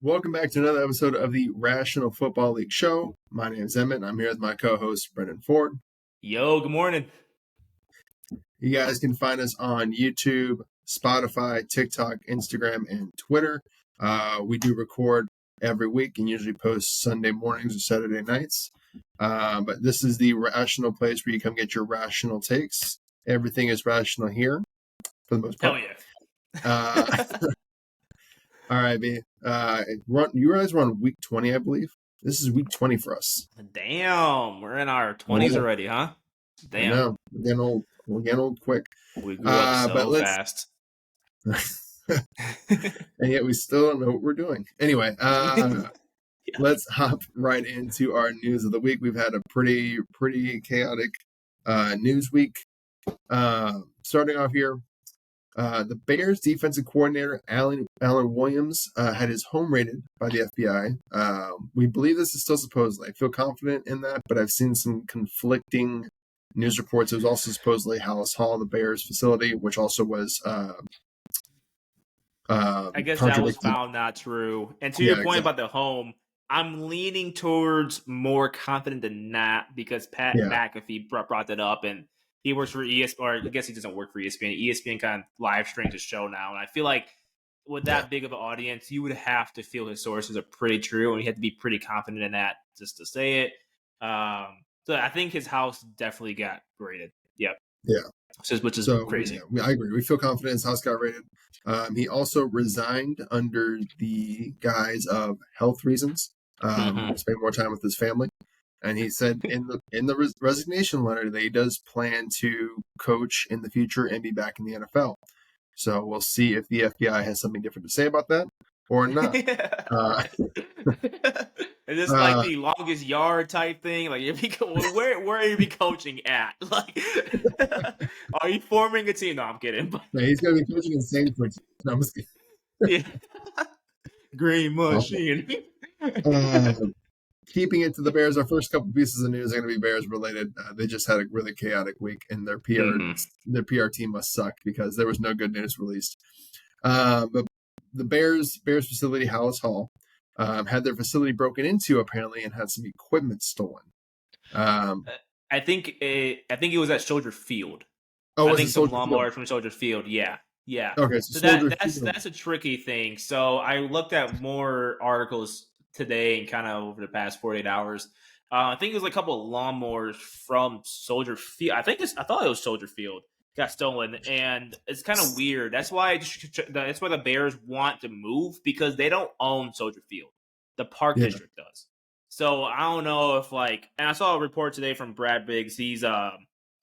Welcome back to another episode of the Rational Football League Show. My name is Emmett, and I'm here with my co-host, Brendyn Ford. Yo, good morning. You guys can find us on YouTube, Spotify, TikTok, Instagram, and Twitter. We do record every week and usually post Sunday mornings or Saturday nights. But this is the rational place where you come get your rational takes. Everything is rational here, for the most part. Hell yeah. All right, B. You guys were on week 20, I believe. This is week 20 for us. Damn, we're in our 20s already, huh? Damn. I know. We're getting old quick. We grew up so fast. And yet we still don't know what we're doing. Anyway, Let's hop right into our news of the week. We've had a pretty chaotic news week. Starting off here, the Bears defensive coordinator, Alan Williams, had his home raided by the FBI. We believe this is still supposedly. I feel confident in that, but I've seen some conflicting news reports. It was also supposedly Hallis Hall, the Bears facility, which also was I guess that was found not true. And to your point about the home, I'm leaning towards more confident than not because Pat McAfee brought that up, and he works for ESPN, or I guess he doesn't work for ESPN. ESPN kind of live streams his show now, and I feel like with that big of an audience, you would have to feel his sources are pretty true, and you have to be pretty confident in that just to say it. So I think his house definitely got raided. Yep. Yeah. Which is crazy. Yeah, I agree. We feel confident his house got raided. He also resigned under the guise of health reasons. Spend more time with his family. And he said in the resignation letter that he does plan to coach in the future and be back in the NFL. So we'll see if the FBI has something different to say about that or not. Is this like the longest yard type thing? Like, where are you be coaching at? Like, are you forming a team? No, I'm kidding. No, he's going to be coaching in Sandford. No, I'm just kidding. Yeah. Green machine. Keeping it to the Bears, our first couple pieces of news are going to be Bears related. They just had a really chaotic week, and their PR team must suck because there was no good news released. But the Bears facility, Hallis Hall, had their facility broken into apparently, and had some equipment stolen. I think it was at Soldier Field. Oh, I think some lawnmowers from Soldier Field. Yeah. Okay, so that's a tricky thing. So I looked at more articles today and kind of over the past 48 hours. I think it was like a couple of lawnmowers from Soldier Field. I thought it was Soldier Field got stolen, and it's kind of weird. That's why the Bears want to move because they don't own Soldier Field. The Park District does. So I don't know if and I saw a report today from Brad Biggs. He's a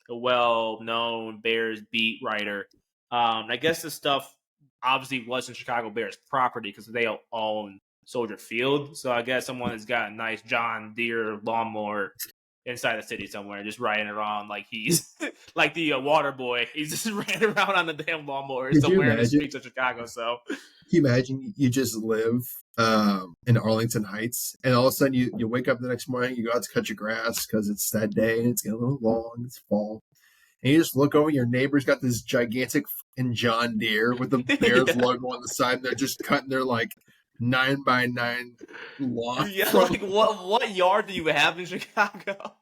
well-known Bears beat writer. I guess this stuff obviously wasn't Chicago Bears property because they don't own Soldier Field. So I guess someone has got a nice John Deere lawnmower inside the city somewhere, just riding around like he's like the water boy. He's just riding around on the damn lawnmower somewhere in the streets of Chicago. So can you imagine you just live in Arlington Heights, and all of a sudden you wake up the next morning, you go out to cut your grass because it's that day and it's getting a little long, it's fall. And you just look over, your neighbor's got this gigantic John Deere with the Bears logo on the side, and they're just cutting their 9x9 lawn. Yeah, what yard do you have in Chicago?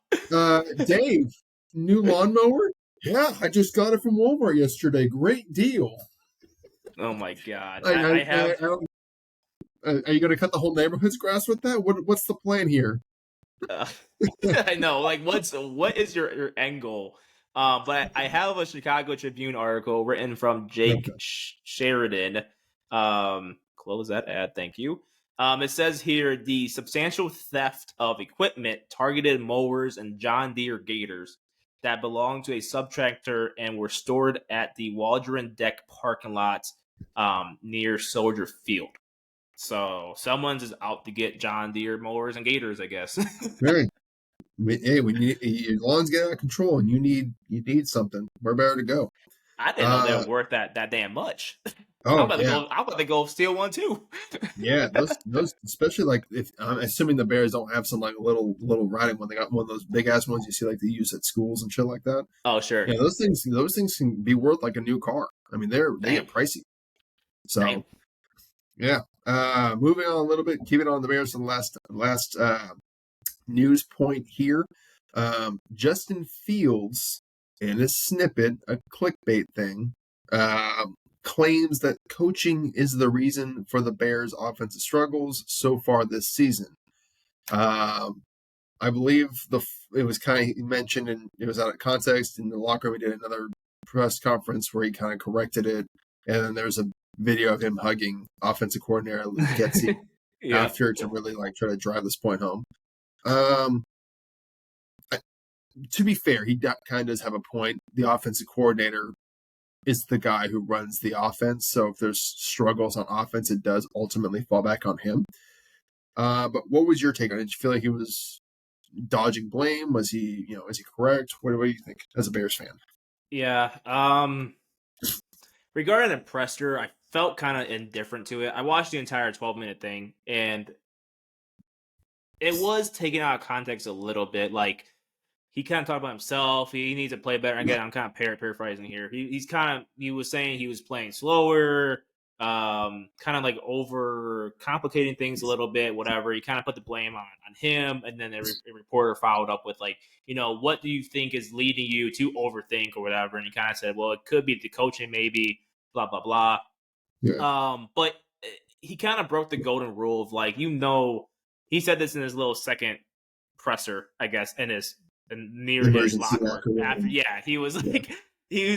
Dave, new lawnmower? Yeah, I just got it from Walmart yesterday. Great deal. Oh my God! Are you going to cut the whole neighborhood's grass with that? What's the plan here? I know. What is your end goal? But I have a Chicago Tribune article written from Jake Sheridan. Close that ad. Thank you. It says here the substantial theft of equipment targeted mowers and John Deere gators that belonged to a subtractor and were stored at the Waldron Deck parking lot near Soldier Field. So someone's just out to get John Deere mowers and gators, I guess. Right. Hey, when your lawn's get out of control and you need something, where better to go? I didn't know they were worth that damn much. Oh, I'm about to go steal one too. Yeah, those especially if I'm assuming the Bears don't have some little riding one. They got one of those big ass ones you see they use at schools and shit like that. Oh sure. Yeah, those things can be worth like a new car. I mean they get pricey. So yeah. Moving on a little bit, keeping on the Bears for the last news point here. Justin Fields, in a snippet, a clickbait thing, claims that coaching is the reason for the Bears' offensive struggles so far this season. I believe it was kind of mentioned, and it was out of context in the locker room. We did another press conference where he kind of corrected it, and then there's a video of him hugging offensive coordinator Getsy after to really try to drive this point home. To be fair, he kind of does have a point. The offensive coordinator is the guy who runs the offense, so if there's struggles on offense, it does ultimately fall back on him. But what was your take on it? Did you feel like he was dodging blame? Was he, is he correct? What do you think as a Bears fan? Yeah. Regarding the presser, I felt kind of indifferent to it. I watched the entire 12-minute thing, and it was taken out of context a little bit. Like, he kind of talked about himself. He needs to play better. Again, I'm kind of paraphrasing here. He was saying he was playing slower, kind of like over complicating things a little bit, whatever. He kind of put the blame on him. And then a reporter followed up with what do you think is leading you to overthink or whatever? And he kind of said, well, it could be the coaching, maybe, blah, blah, blah. Yeah. But he kind of broke the golden rule of he said this in his little second presser, I guess, near his locker. After, he was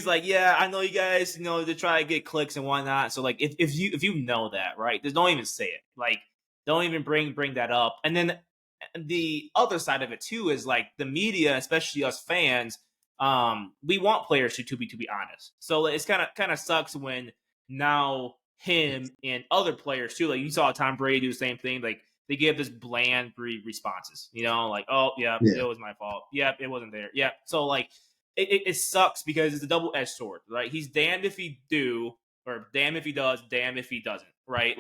like, yeah, I know you guys, to try to get clicks and whatnot. So if you know that, right, just don't even say it. Don't even bring that up. And then the other side of it too is the media, especially us fans, we want players to be honest. So it's kind of sucks when now him and other players too, you saw Tom Brady do the same thing, they give this bland responses, oh, yeah, it was my fault. Yep, it wasn't there. Yep. So, it sucks because it's a double-edged sword, right? He's damned if he do, or damn if he does, damn if he doesn't, right?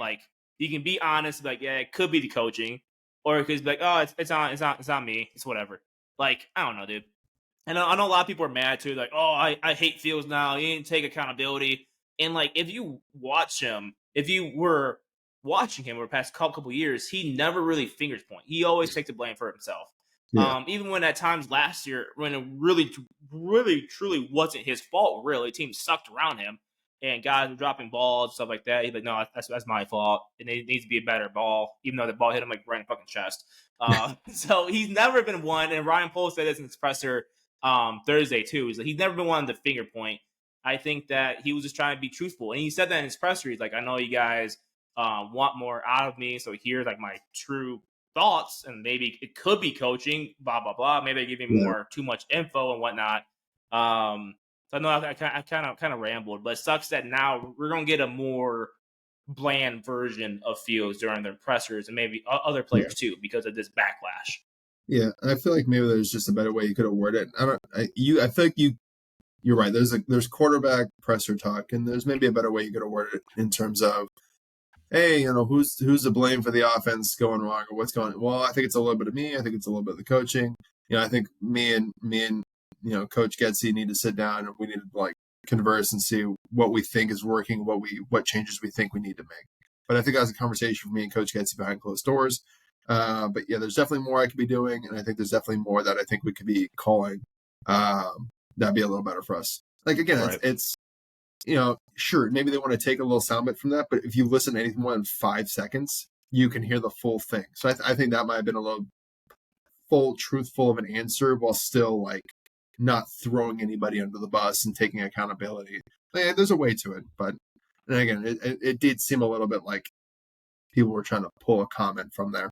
He can be honest, yeah, it could be the coaching, or it could be oh, it's on me, it's whatever. I don't know, dude. And I know a lot of people are mad too, oh, I hate Fields now. He didn't take accountability. And if you watch him, if you were watching him over the past couple years, he never really fingers point. He always takes the blame for himself. Yeah. Even when at times last year, when it really, really, truly wasn't his fault, really, the team sucked around him and guys were dropping balls, stuff like that. He's like, no, that's my fault. And it needs to be a better ball, even though the ball hit him right in the fucking chest. So he's never been one. And Ryan Poles said this in his presser Thursday too. He's never been one on the finger point. I think that he was just trying to be truthful. And he said that in his presser. He's like, I know you guys want more out of me, so here's my true thoughts, and maybe it could be coaching, blah blah blah. Maybe I give me too much info and whatnot. So I know I kind of rambled, but it sucks that now we're gonna get a more bland version of Fields during their pressers and maybe other players too because of this backlash. Yeah, and I feel like maybe there's just a better way you could have worded it. I feel like you're right. There's quarterback presser talk, and there's maybe a better way you could have worded it in terms of, hey, who's to blame for the offense going wrong or what's going on? Well, I think it's a little bit of me. I think it's a little bit of the coaching. I think me and Coach Getsy need to sit down and we need to converse and see what we think is working, what changes we think we need to make. But I think that's a conversation for me and Coach Getsy behind closed doors. But yeah, there's definitely more I could be doing, and I think there's definitely more that I think we could be calling. That'd be a little better for us. Again, right. It's sure, maybe they want to take a little sound bit from that, but if you listen to anything more than 5 seconds, you can hear the full thing. So I think that might have been a little truthful of an answer while still not throwing anybody under the bus and taking accountability. There's a way to it, but and again, it did seem a little bit like people were trying to pull a comment from there.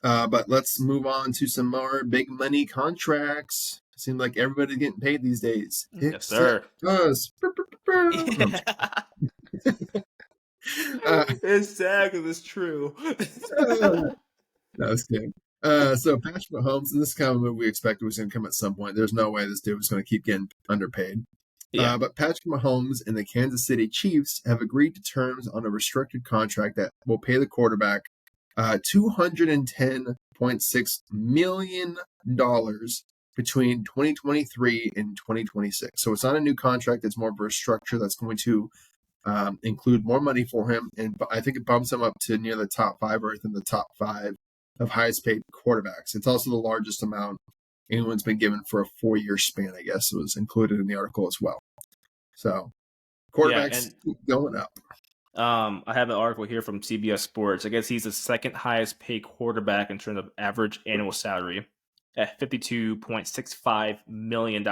But let's move on to some more big money contracts. Seems like everybody's getting paid these days. Yes, sir. It's sad because it's true. That was good. So Patrick Mahomes, and this kind of movie we expected was going to come at some point. There's no way this dude was going to keep getting underpaid. Yeah. But Patrick Mahomes and the Kansas City Chiefs have agreed to terms on a restricted contract that will pay the quarterback $210.6 million between 2023 and 2026. So it's not a new contract. It's more of a structure that's going to include more money for him, and I think it bumps him up to near the top 5 or within the top 5 of highest paid quarterbacks. It's also the largest amount anyone's been given for a 4-year span, I guess it was included in the article as well. So quarterbacks keep going up. I have an article here from CBS Sports. I guess he's the second highest paid quarterback in terms of average annual salary at $52.65 million.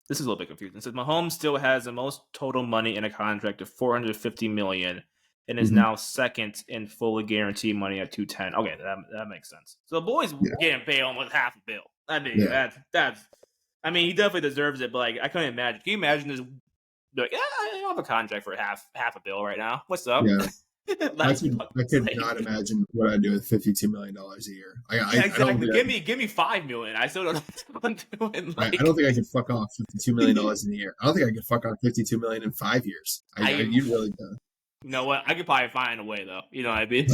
This is a little bit confusing. It says Mahomes still has the most total money in a contract of $450 million and is now second in fully guaranteed money at $210. Okay, that makes sense. So the boy's getting paid almost half a bill. I mean, that's. I mean, he definitely deserves it. But like, I couldn't imagine. Can you imagine this? Like, I have a contract for half a bill right now. What's up? Yeah. I could not imagine what I'd do with $52 million a year. Exactly. Give me $5 million. I still don't know what I'm doing. I don't think I could fuck off $52 million in a year. I don't think I could fuck off $52 million in 5 years. You really do. You know what? I could probably find a way though. You know what I mean?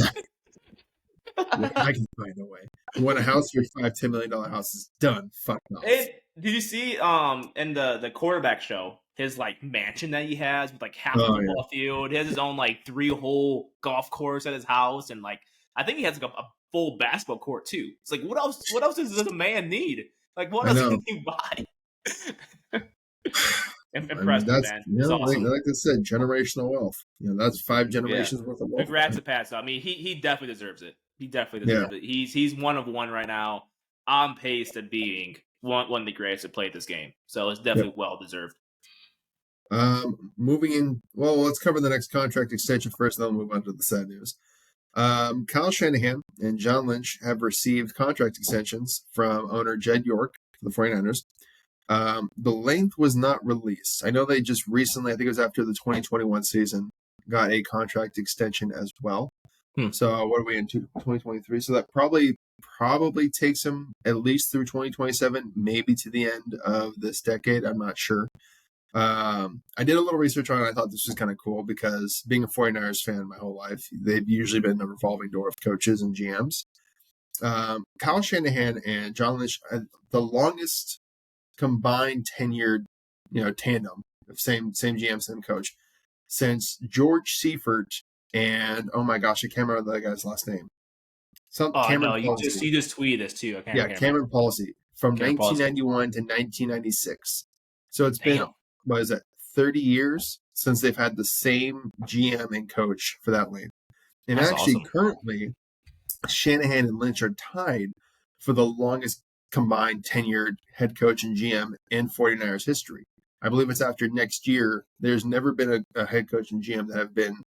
I can find a way. You want a house? Your $5-10 million house is done. Fuck off. Did you see in the quarterback show? His like mansion that he has with like half a football field. He has his own like 3-hole golf course at his house, and like I think he has like a full basketball court too. It's like what else does a man need? Like what else can he buy? Impressive, man. Awesome. Like I said, generational wealth. That's 5 generations worth of wealth. Congrats to Pat. I mean, he definitely deserves it. He definitely deserves it. He's one of one right now, on pace to being one of the greatest to play this game. So it's definitely well deserved. Moving in, well, let's cover the next contract extension first, then we'll move on to the sad news. Kyle Shanahan and John Lynch have received contract extensions from owner Jed York for the 49ers. The length was not released. I know they just recently, I think it was after the 2021 season, got a contract extension as well. So what are we into 2023? So that probably takes him at least through 2027, maybe to the end of this decade. I'm not sure. I did a little research on it. I thought this was kind of cool because being a 49ers fan my whole life, they've usually been a revolving door of coaches and GMs. Kyle Shanahan and John Lynch, the longest combined tenured, tandem of same GM, same coach since George Seifert and oh my gosh, I can't remember that guy's last name. You just tweeted this too. Cameron Palsy from 1991 to 1996. So it's been, what is it, 30 years since they've had the same GM and coach for that length. And that's actually awesome. Currently, Shanahan and Lynch are tied for the longest combined tenured head coach and GM in 49ers history. I believe it's after next year. There's never been a head coach and GM that have been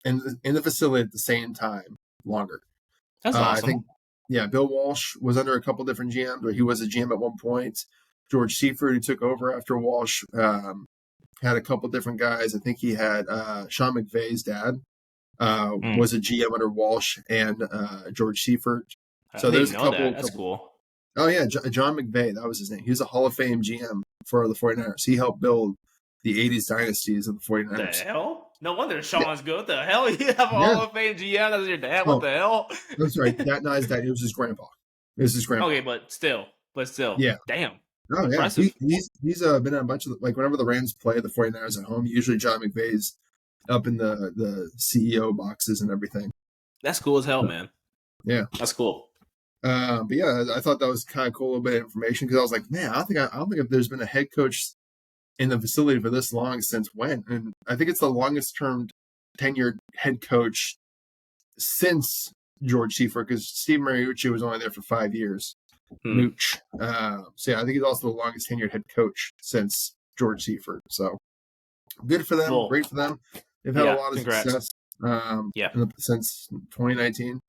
in the facility at the same time longer. That's awesome. I think, Bill Walsh was under a couple different GMs, or he was a GM at one point. George Seifert, who took over after Walsh, had a couple different guys. I think he had Sean McVay's dad was a GM under Walsh and George Seifert. So there's a couple. That's cool. Oh, yeah, John McVay, that was his name. He was a Hall of Fame GM for the 49ers. He helped build the 80s dynasties of the 49ers. The hell? No wonder Sean's good. The hell? You have a Hall of Fame GM as your dad? What the hell? That's right. That guy's dad. It was his grandpa. Okay, but still. Yeah. Damn. Oh, impressive. Yeah. He's been in a bunch of, like, whenever the Rams play the 49ers at home, usually John McVay's up in the CEO boxes and everything. That's cool as hell, man. Yeah. That's cool. But yeah, I thought that was kind of cool, a little bit of information, because I was like, man, I don't think if there's been a head coach in the facility for this long since when. And I think it's the longest term tenured head coach since George Seifert, because Steve Mariucci was only there for 5 years. Mooch. So yeah, I think he's also the longest tenured head coach since George Seifert. So good for them. Cool. Great for them. They've had a lot of success since 2019.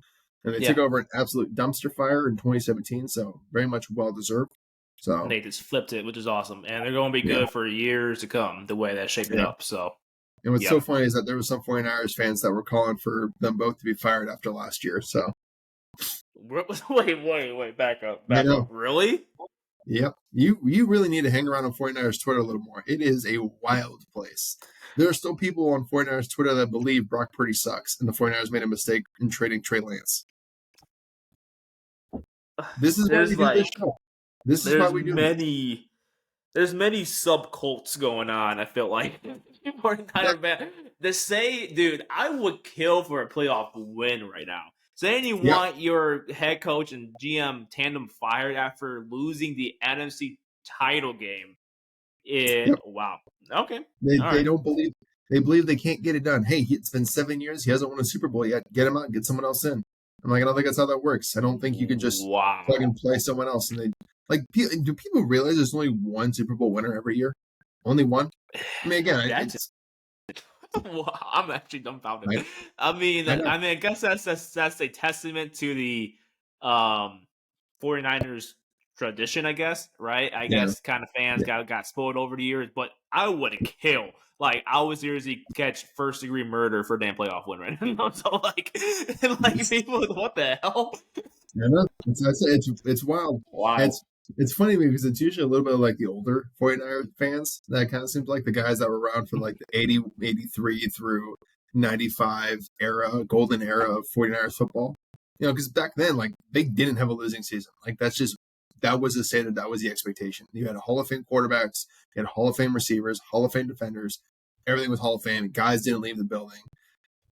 And they took over an absolute dumpster fire in 2017, so very much well-deserved. So they just flipped it, which is awesome. And they're going to be good for years to come, the way that's shaping up. So, and what's so funny is that there were some 49ers fans that were calling for them both to be fired after last year. So wait, back up. Really? Yep. You really need to hang around on 49ers Twitter a little more. It is a wild place. There are still people on 49ers Twitter that believe Brock Purdy sucks, and the 49ers made a mistake in trading Trey Lance. This is why we do this show. This is why we do there's many subcults going on. I feel like 49er fan. To say, dude, I would kill for a playoff win right now. Saying you Yeah, want your head coach and GM tandem fired after losing the NFC title game. yep. Wow. Okay. All They right. don't believe they believe they can't get it done. Hey, it's been 7 years. He hasn't won a Super Bowl yet. Get him out. Get someone else in. I'm like, I don't think that's how that works. I don't think you can just plug Wow. and play someone else. And they like, do people realize there's only one Super Bowl winner every year? Only one. I mean, again, That's it's wow, I'm actually dumbfounded. I, I mean, I know. I guess that's a testament to the um 49ers tradition, I guess, right? I Yeah, guess kind of fans yeah. got spoiled over the years, but I would kill. Like I would seriously catch first degree murder for a damn playoff win right now. So like It's, people, what the hell? I know. It's wild. Wow. It's funny because it's usually a little bit of like the older 49er fans. That kind of seems like the guys that were around for like the 80, 83 through 95 era, golden era of 49ers football. Because back then, like, they didn't have a losing season. Like, that was the standard, that was the expectation. You had Hall of Fame quarterbacks, you had Hall of Fame receivers, Hall of Fame defenders, everything was Hall of Fame. Guys didn't leave the building.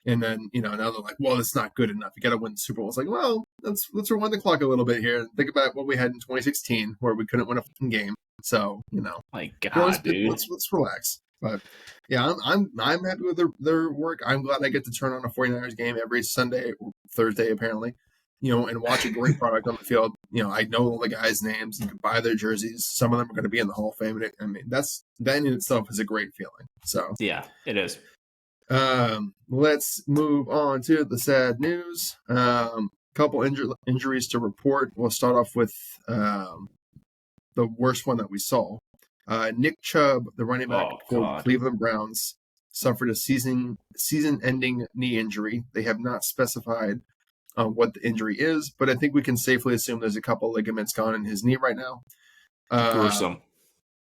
And then, now they're like, well, it's not good enough. You got to win the Super Bowl. It's like, well, let's rewind the clock a little bit here and think about what we had in 2016 where we couldn't win a fucking game. So, My let's God, dude. relax. But yeah, I'm happy with their work. I'm glad I get to turn on a 49ers game every Sunday or Thursday, apparently, and watch a great product on the field. I know all the guys' names. You can buy their jerseys. Some of them are going to be in the Hall of Fame. And I mean, that in itself is a great feeling. So Yeah, it is. let's move on to the sad news. Couple injuries to report. We'll start off with the worst one that we saw. Nick Chubb, the running back Oh for the God. Cleveland Browns, suffered a season-ending knee injury. They have not specified what the injury is, but I think we can safely assume there's a couple ligaments gone in his knee right now. Gruesome.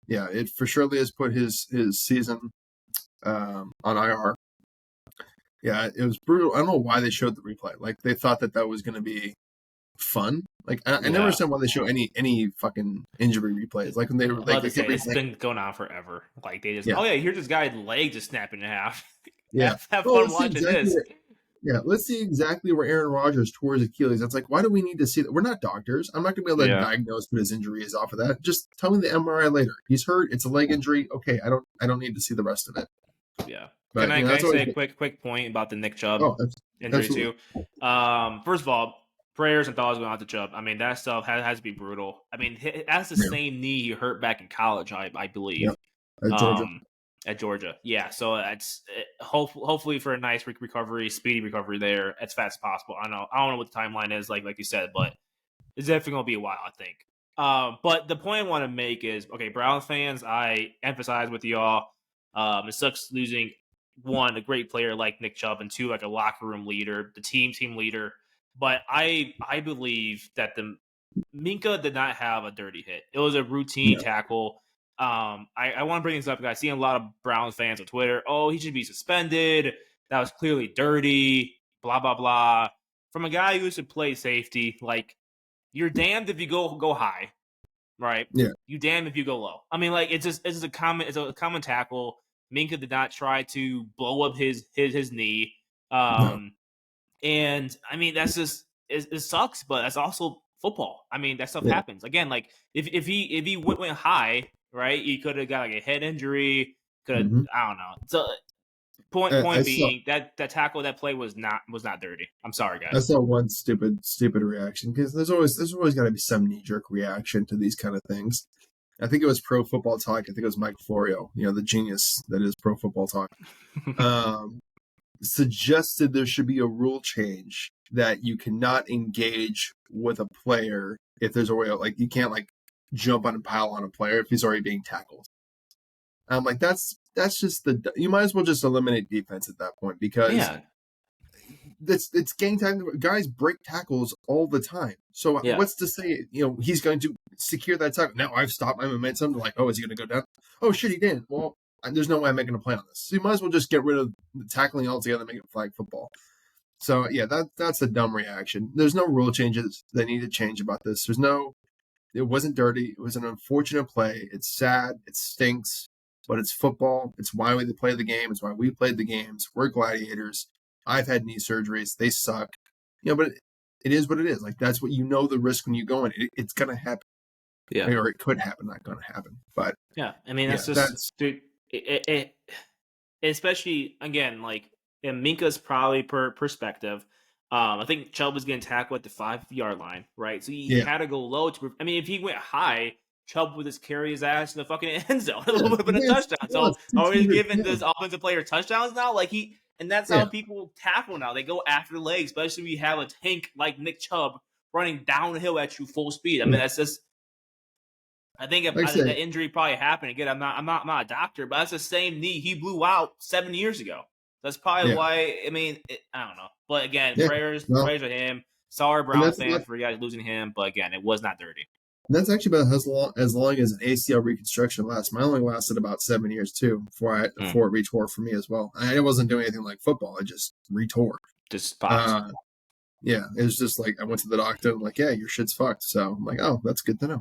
Yeah, it for surely has put his season on IR. Yeah, it was brutal. I don't know why they showed the replay. Like they thought that was going to be fun. Like I never Yeah. understand why they show any fucking injury replays. Like when they were like, It's been going on forever. Like they just, yeah, oh yeah, here's this guy's leg just snapping in half. yeah. have Well, fun watching this. let's see exactly where Aaron Rodgers tore his Achilles. That's like, why do we need to see that? We're not doctors. I'm not going to be able to diagnose what his injury is off of that. Just tell me the MRI later. He's hurt. It's a leg injury. Okay, I don't need to see the rest of it. Yeah. But Can I that's say always a quick point about the Nick Chubb injury absolutely. too? First of all, prayers and thoughts going out to Chubb. I mean, that stuff has to be brutal. I mean, that's the same knee he hurt back in college, I believe. At Georgia. At Georgia, yeah. So that's hopefully for a nice recovery, speedy recovery there as fast as possible. I don't know what the timeline is like you said, but it's definitely gonna be a while, I think. But the point I want to make is, okay, Browns fans, I emphasize with y'all, it sucks losing one, a great player like Nick Chubb, and two, like a locker room leader, the team leader. But I believe that the Minka did not have a dirty hit. It was a routine tackle. I want to bring this up because I see a lot of Browns fans on Twitter. Oh, he should be suspended. That was clearly dirty. Blah blah blah. From a guy who used to play safety, like you're damned if you go high, right? Yeah. You damned if you go low. I mean, like it's a common tackle. Minka did not try to blow up his knee. And I mean that's just it sucks, but that's also football. I mean that stuff happens. Again, like if he went high, right, he could have got like a head injury. Could have I don't know. So point being that tackle, that play was not dirty. I'm sorry, guys. I saw one stupid reaction because there's always got to be some knee jerk reaction to these kind of things. I think it was Pro Football Talk. I think it was Mike Florio, the genius that is Pro Football Talk, suggested there should be a rule change that you cannot engage with a player if there's a way, like you can't like jump on and pile on a player if he's already being tackled. I'm like, that's just you might as well just eliminate defense at that point because it's gang tackle. Guys break tackles all the time. So what's to say, he's going to secure that tackle? Now I've stopped my momentum. Like, oh, is he going to go down? Oh, shit, he didn't. Well, there's no way I'm making a play on this. So you might as well just get rid of the tackling altogether and make it flag football. So, yeah, that's a dumb reaction. There's no rule changes that need to change about this. There's no it wasn't dirty. It was an unfortunate play. It's sad. It stinks, but it's football. It's why we play the game. It's why we played the games. We're gladiators. I've had knee surgeries. They suck. But it is what it is. Like, that's what the risk when you go in. It's going to happen. Yeah. Or it could happen, not going to happen. But yeah, I mean, that's dude, especially, again, like, in Minka's probably perspective, I think Chubb was getting tackled at the 5-yard line, right? So he had to go low. If he went high, Chubb would just carry his ass in the fucking end zone. It would have been a touchdown. So are we giving this offensive player touchdowns now? And that's how people tackle now. They go after the legs, especially when you have a tank like Nick Chubb running downhill at you full speed. I mean, that's just. I think the injury probably happened again. I'm not a doctor, but that's the same knee he blew out 7 years ago. That's probably why. I mean, I don't know. But again, prayers to him. Sorry, Brown fans, for you guys losing him. But again, it was not dirty. That's actually about as long as an ACL reconstruction lasts. Mine only lasted about 7 years too before it retore for me as well. I wasn't doing anything like football. I just retore. Just popped. Yeah, it was just like I went to the doctor. I'm like, yeah, your shit's fucked. So I'm like, oh, that's good to know.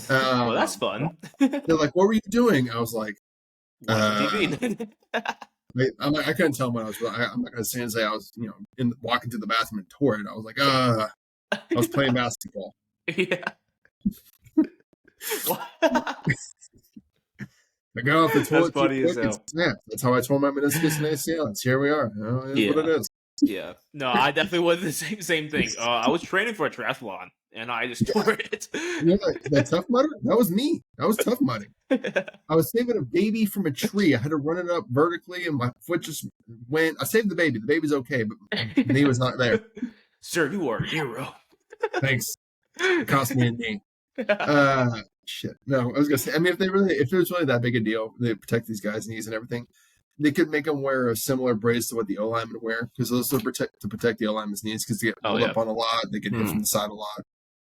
Well, that's fun. They're like, what were you doing? I was like, TV. I couldn't tell them what I was. I'm not gonna say I was, walking to the bathroom and tore it. I was like, I was playing basketball. Yeah. I got off the toilet. That's funny as hell. That's how I tore my meniscus and ACL. Here we are. It is what it is. Yeah. No, I definitely was the same thing. I was training for a triathlon, and I just tore it. That Tough Mudder? That was me. That was Tough Mudding. I was saving a baby from a tree. I had to run it up vertically, and my foot just went. I saved the baby. The baby's okay, but my knee was not there. Sir, you are a hero. Thanks. It cost me a knee. Shit. No, I was gonna say. I mean, if it was really that big a deal, they protect these guys' knees and everything. They could make them wear a similar brace to what the O-linemen wear, because those are to protect the O-linemen's knees, because they get pulled up on a lot. They get hit from the side a lot.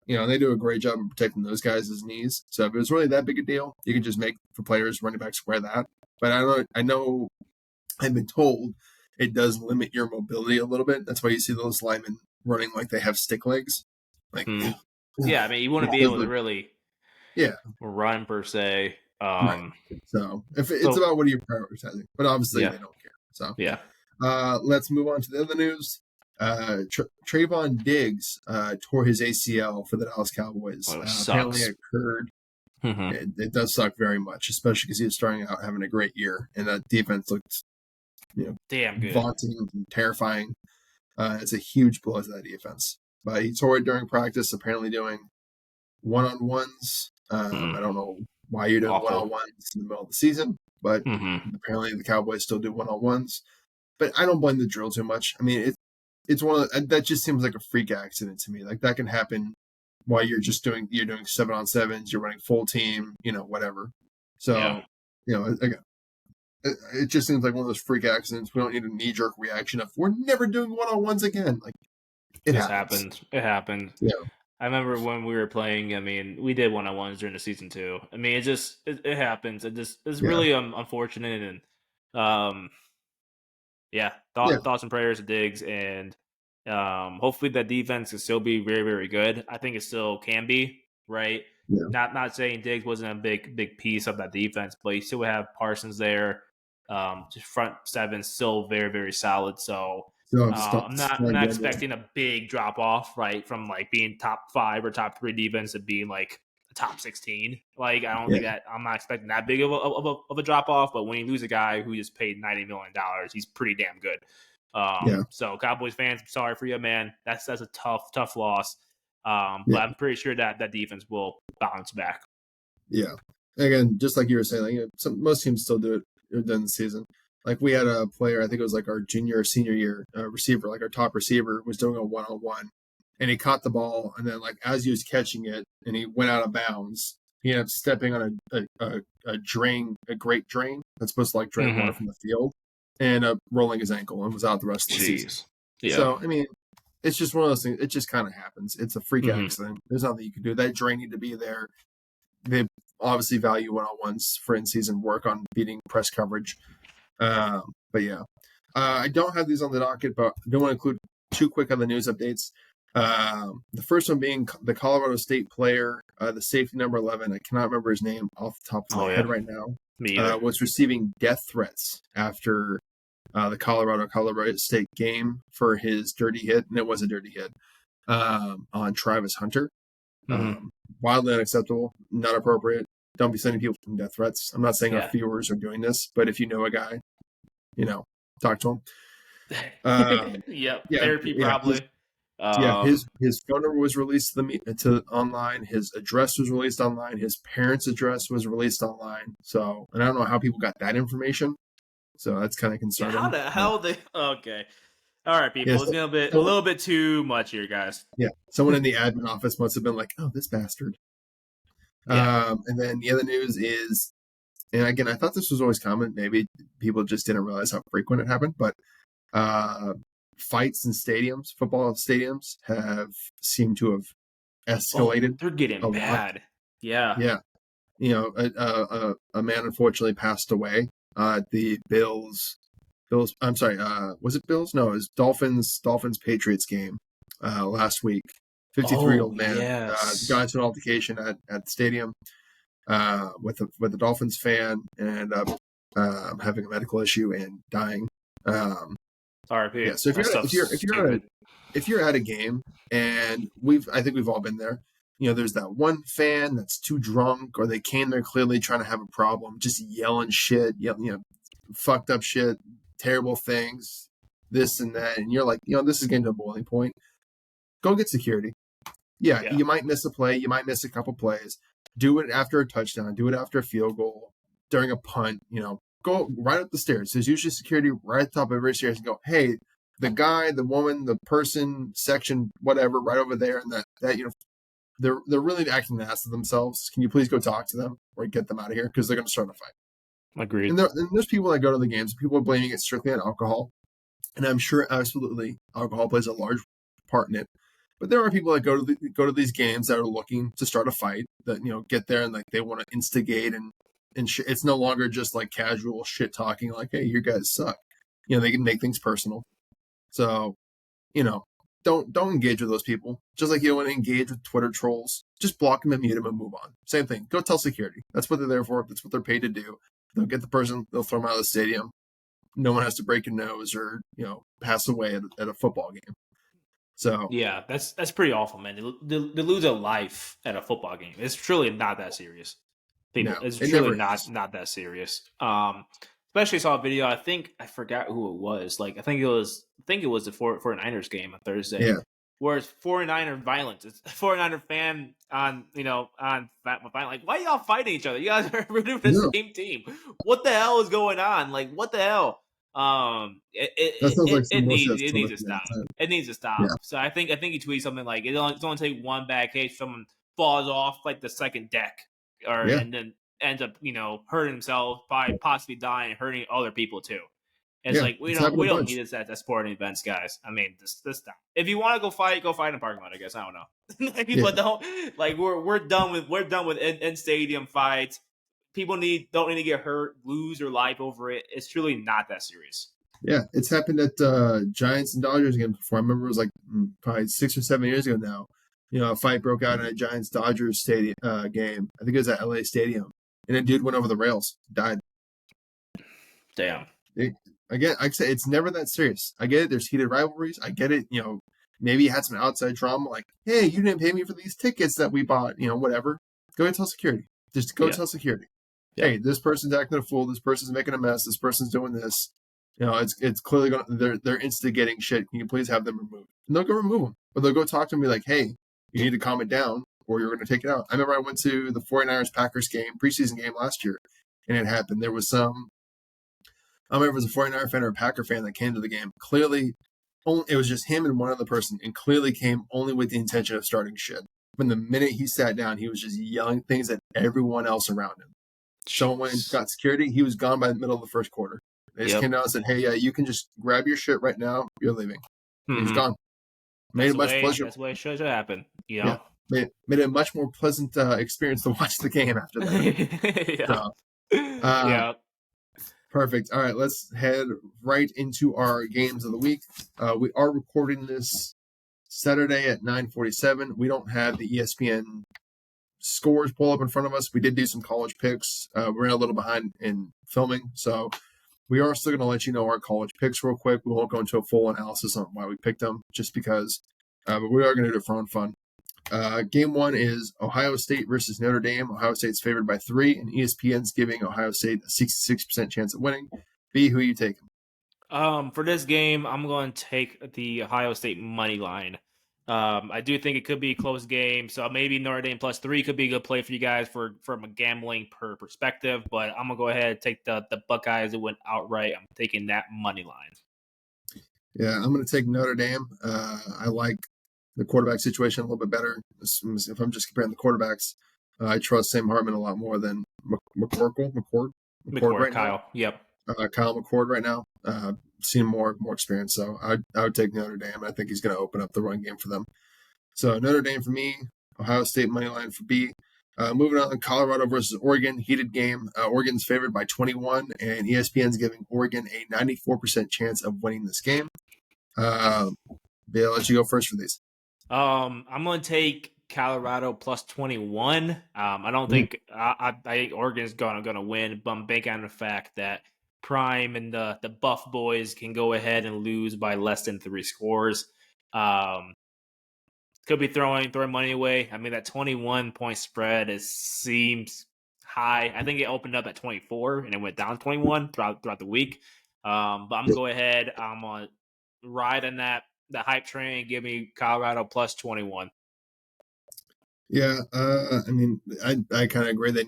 They do a great job of protecting those guys' knees. So if it was really that big a deal, you could just make the players, running backs, wear that. But I know I've been told it does limit your mobility a little bit. That's why you see those linemen running like they have stick legs. Yeah, I mean, you wouldn't be able to really run per se. Right. So it's about what are you prioritizing, but obviously they don't care. So let's move on to the other news. Trayvon Diggs tore his ACL for the Dallas Cowboys. Apparently it occurred. It does suck very much, especially because he was starting out having a great year, and that defense looked damn good, vaunting and terrifying. It's a huge blow to that defense. But he tore it during practice, apparently doing one-on-ones. I don't know why you're doing one-on-ones in the middle of the season, but apparently the Cowboys still do one-on-ones. But I don't blame the drill too much. I mean, it's one of that just seems like a freak accident to me. Like, that can happen while you're doing 7-on-7s, you're running full team, whatever. So, again, it just seems like one of those freak accidents. We don't need a knee-jerk reaction of, we're never doing one-on-ones again. Like, it happened. It happened. Yeah. I remember when we were playing, I mean, we did one-on-ones during the season too. I mean, it happens. It's really unfortunate, and thoughts and prayers to Diggs, and hopefully that defense can still be very, very good. I think it still can be, right? Yeah. Not saying Diggs wasn't a big piece of that defense, but you still have Parsons there. Just front seven still very, very solid. So I'm not expecting a big drop off, right, from like being top 5 or top 3 defense to being like a top 16. Like, I don't think that I'm not expecting that big of a drop off. But when you lose a guy who just paid $90 million, he's pretty damn good. So Cowboys fans, I'm sorry for you, man. That's a tough loss. But I'm pretty sure that defense will bounce back. Yeah. Again, just like you were saying, like, most teams still do it during the season. Like, we had a player, I think it was like our junior or senior year receiver, like our top receiver was doing a one-on-one, and he caught the ball, and then like as he was catching it and he went out of bounds, he ended up stepping on a drain, a great drain that's supposed to like drain water from the field, and rolling his ankle and was out the rest of the season. Yeah. So, I mean, it's just one of those things. It just kind of happens. It's a freak accident. There's nothing you can do. That drain need to be there. They obviously value one-on-ones for in-season work on beating press coverage. But I don't have these on the docket, but I do want to include 2 quick other news updates. The first one being the Colorado State player, the safety number 11. I cannot remember his name off the top of my head right now. Me either. Was receiving death threats after the Colorado State game for his dirty hit, and it was a dirty hit on Travis Hunter. Wildly unacceptable, not appropriate. Don't be sending people from death threats. I'm not saying our viewers are doing this, but if you know a guy, talk to him. Therapy probably. His phone number was released to online. His address was released online. His parents' address was released online. So, and I don't know how people got that information. So that's kind of concerning. How the hell they? Okay, all right, people. It's gonna be a little bit too much here, guys. Yeah, someone in the admin office must have been like, "Oh, this bastard." Yeah. And then the other news is, and again, I thought this was always common. Maybe people just didn't realize how frequent it happened, but fights in stadiums, football stadiums, have seemed to have escalated. They're getting bad. Lot. Yeah. A man unfortunately passed away. The Bills. I'm sorry. Was it Bills? No, it was Dolphins Patriots game last week. 53-year-old man got into an altercation at the stadium with a Dolphins fan and ended up having a medical issue and dying. RIP. Yeah. So if you're at a game, and I think we've all been there. There's that one fan that's too drunk, or they came there clearly trying to have a problem, just yelling shit, fucked up shit, terrible things, this and that, and you're like, this is getting to a boiling point. Go get security. Yeah, you might miss a play, you might miss a couple plays. Do it after a touchdown, do it after a field goal, during a punt. Go right up the stairs. There's usually security right at the top of every stairs and go, hey, the guy, the woman, the person, section, whatever, right over there, and that they're really acting the ass of themselves. Can you please go talk to them or get them out of here, because they're going to start a fight. Agreed. And there's people that go to the games. People are blaming it strictly on alcohol, and I'm sure absolutely alcohol plays a large part in it. But there are people that go to these games that are looking to start a fight. That get there and like they want to instigate and it's no longer just like casual shit talking. Like, hey, you guys suck. They can make things personal. So, don't engage with those people. Just like you don't want to engage with Twitter trolls. Just block them and mute them and move on. Same thing. Go tell security. That's what they're there for. That's what they're paid to do. They'll get the person. They'll throw them out of the stadium. No one has to break a nose or pass away at a football game. So yeah, that's pretty awful, man. They lose a life at a football game. It's truly not that serious. It's truly not that serious. Especially saw a video. I forgot who it was. Like I think it was the 49ers game on Thursday. Yeah. Where it's 49er violence. It's a 49er fan on like, why are y'all fighting each other? You guys are rooting for the same team. What the hell is going on? Like, what the hell? It needs to stop. It needs to stop. Yeah. So I think he tweeted something like, it's only take one bad case, someone falls off like the second deck, and then ends up hurting himself by possibly dying and hurting other people too. And it's like we don't need this at sporting events, guys. I mean, this stop. If you want to go fight in the parking lot, I guess. I don't know. But don't we're done with in stadium fights. People don't need to get hurt, lose their life over it. It's truly not that serious. Yeah, it's happened at Giants and Dodgers games before. I remember it was like probably 6 or 7 years ago now. A fight broke out in a Giants-Dodgers stadium game. I think it was at LA Stadium. And a dude went over the rails, died. Damn. Again, like I say, it's never that serious. I get it. There's heated rivalries. I get it. Maybe you had some outside drama like, hey, you didn't pay me for these tickets that we bought, whatever. Go ahead and tell security. Just go tell security. Yeah. Hey, this person's acting a fool. This person's making a mess. This person's doing this. It's clearly they're instigating shit. Can you please have them removed? And they'll go remove them. Or they'll go talk to them and be like, hey, you need to calm it down or you're going to take it out. I remember I went to the 49ers-Packers game, preseason game last year, and it happened. There was I remember it was a 49er fan or a Packer fan that came to the game. Clearly, it was just him and one other person, and clearly came only with the intention of starting shit. But the minute he sat down, he was just yelling things at everyone else around him. Someone got security. He was gone by the middle of the first quarter. They just came down and said, hey, you can just grab your shit right now. You're leaving. Mm-hmm. He was gone. Made it much pleasure. That's the way it should happen. Yeah. Made it a much more pleasant experience to watch the game after that. Yeah. Perfect. All right, let's head right into our games of the week. We are recording this Saturday at 9:47. We don't have the ESPN scores pull up in front of us. We did do some college picks. We're in a little behind in filming, so we are still going to let you know our college picks real quick. We won't go into a full analysis on why we picked them, just because, but we are going to do it for fun. Game 1 is Ohio State versus Notre Dame. Ohio State's favored by 3, and ESPN's giving Ohio State a 66% chance of winning. B, who are you taking? For this game, I'm going to take the Ohio State money line. I do think it could be a close game, so maybe Notre Dame +3 could be a good play for you guys from a gambling perspective. But I'm gonna go ahead and take the Buckeyes that went outright. I'm taking that money line. Yeah, I'm going to take Notre Dame. I like the quarterback situation a little bit better. If I'm just comparing the quarterbacks, I trust Sam Hartman a lot more than McCord right Kyle. now. Yep. Kyle McCord right now. Seen more experience, so I would take Notre Dame. I think he's going to open up the run game for them. So Notre Dame for me, Ohio State money line for B. Moving on, Colorado versus Oregon, heated game. Oregon's favored by 21, and ESPN's giving Oregon a 94% chance of winning this game. Bill, I'll let you go first for these. I'm going to take Colorado +21. I don't think I think Oregon's gonna win, but I'm banking on the fact that Prime and the Buff Boys can go ahead and lose by less than 3 scores. Could be throwing money away. I mean, that 21-point spread seems high. I think it opened up at 24 and it went down 21 throughout the week. But I'm gonna go ahead. I'm gonna ride on the hype train. Give me Colorado +21. Yeah, I mean, I kind of agree that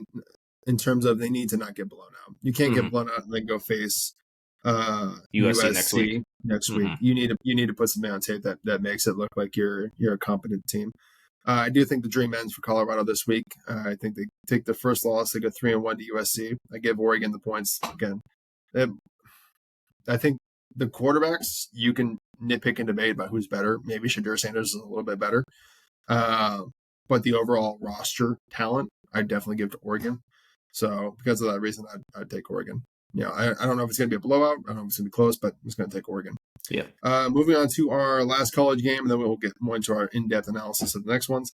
in terms of they need to not get blown out. You can't get blown out and then go face USC next week. You need to put something on tape that makes it look like you're a competent team. I do think the dream ends for Colorado this week. I think they take the first loss. They go 3-1 to USC. I give Oregon the points again. I think the quarterbacks you can nitpick and debate about who's better. Maybe Shadur Sanders is a little bit better. But the overall roster talent, I'd definitely give to Oregon. So because of that reason, I'd take Oregon. I don't know if it's going to be a blowout. I don't know if it's going to be close, but I'm just going to take Oregon. Yeah. Moving on to our last college game, and then we'll get more into our in-depth analysis of the next ones.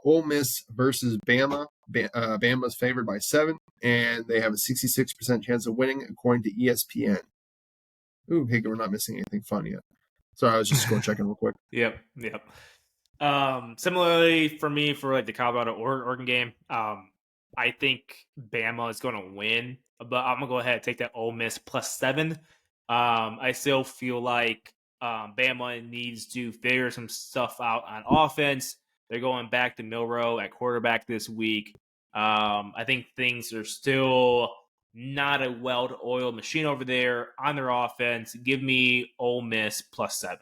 Ole Miss versus Bama. Bama's favored by 7, and they have a 66% chance of winning, according to ESPN. Ooh, hey, we're not missing anything fun yet. Sorry, I was just going checking real quick. Yep. Similarly for me, for like the Colorado Oregon game, I think Bama is going to win, but I'm gonna go ahead and take that Ole Miss +7. I still feel like Bama needs to figure some stuff out on offense. They're going back to Milroe at quarterback this week. I think things are still not a well-oiled machine over there on their offense. Give me Ole Miss +7.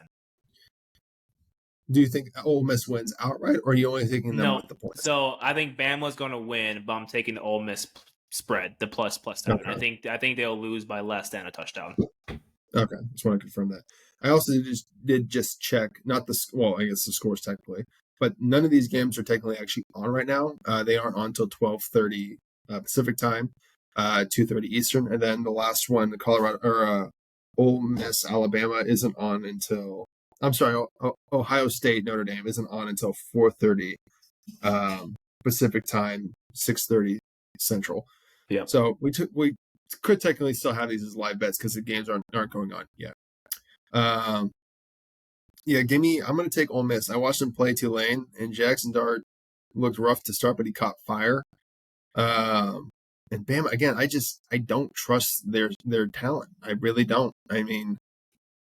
Do you think Ole Miss wins outright, or are you only taking them with the points? So I think Bama's going to win, but I'm taking the Ole Miss spread, the +7. Okay. I think they'll lose by less than a touchdown. Okay, just want to confirm that. I also did check, not the I guess the scores technically, but none of these games are technically actually on right now. They aren't on until 12:30 Pacific time, 2:30 Eastern, and then the last one, the Colorado or Ole Miss Alabama isn't on until. I'm sorry, Ohio State Notre Dame isn't on until 4:30 Pacific time, 6:30 Central. Yeah. So we could technically still have these as live bets because the games aren't going on yet. I'm going to take Ole Miss. I watched him play Tulane, and Jackson Dart looked rough to start, but he caught fire. And Bama again. I don't trust their talent. I really don't. I mean,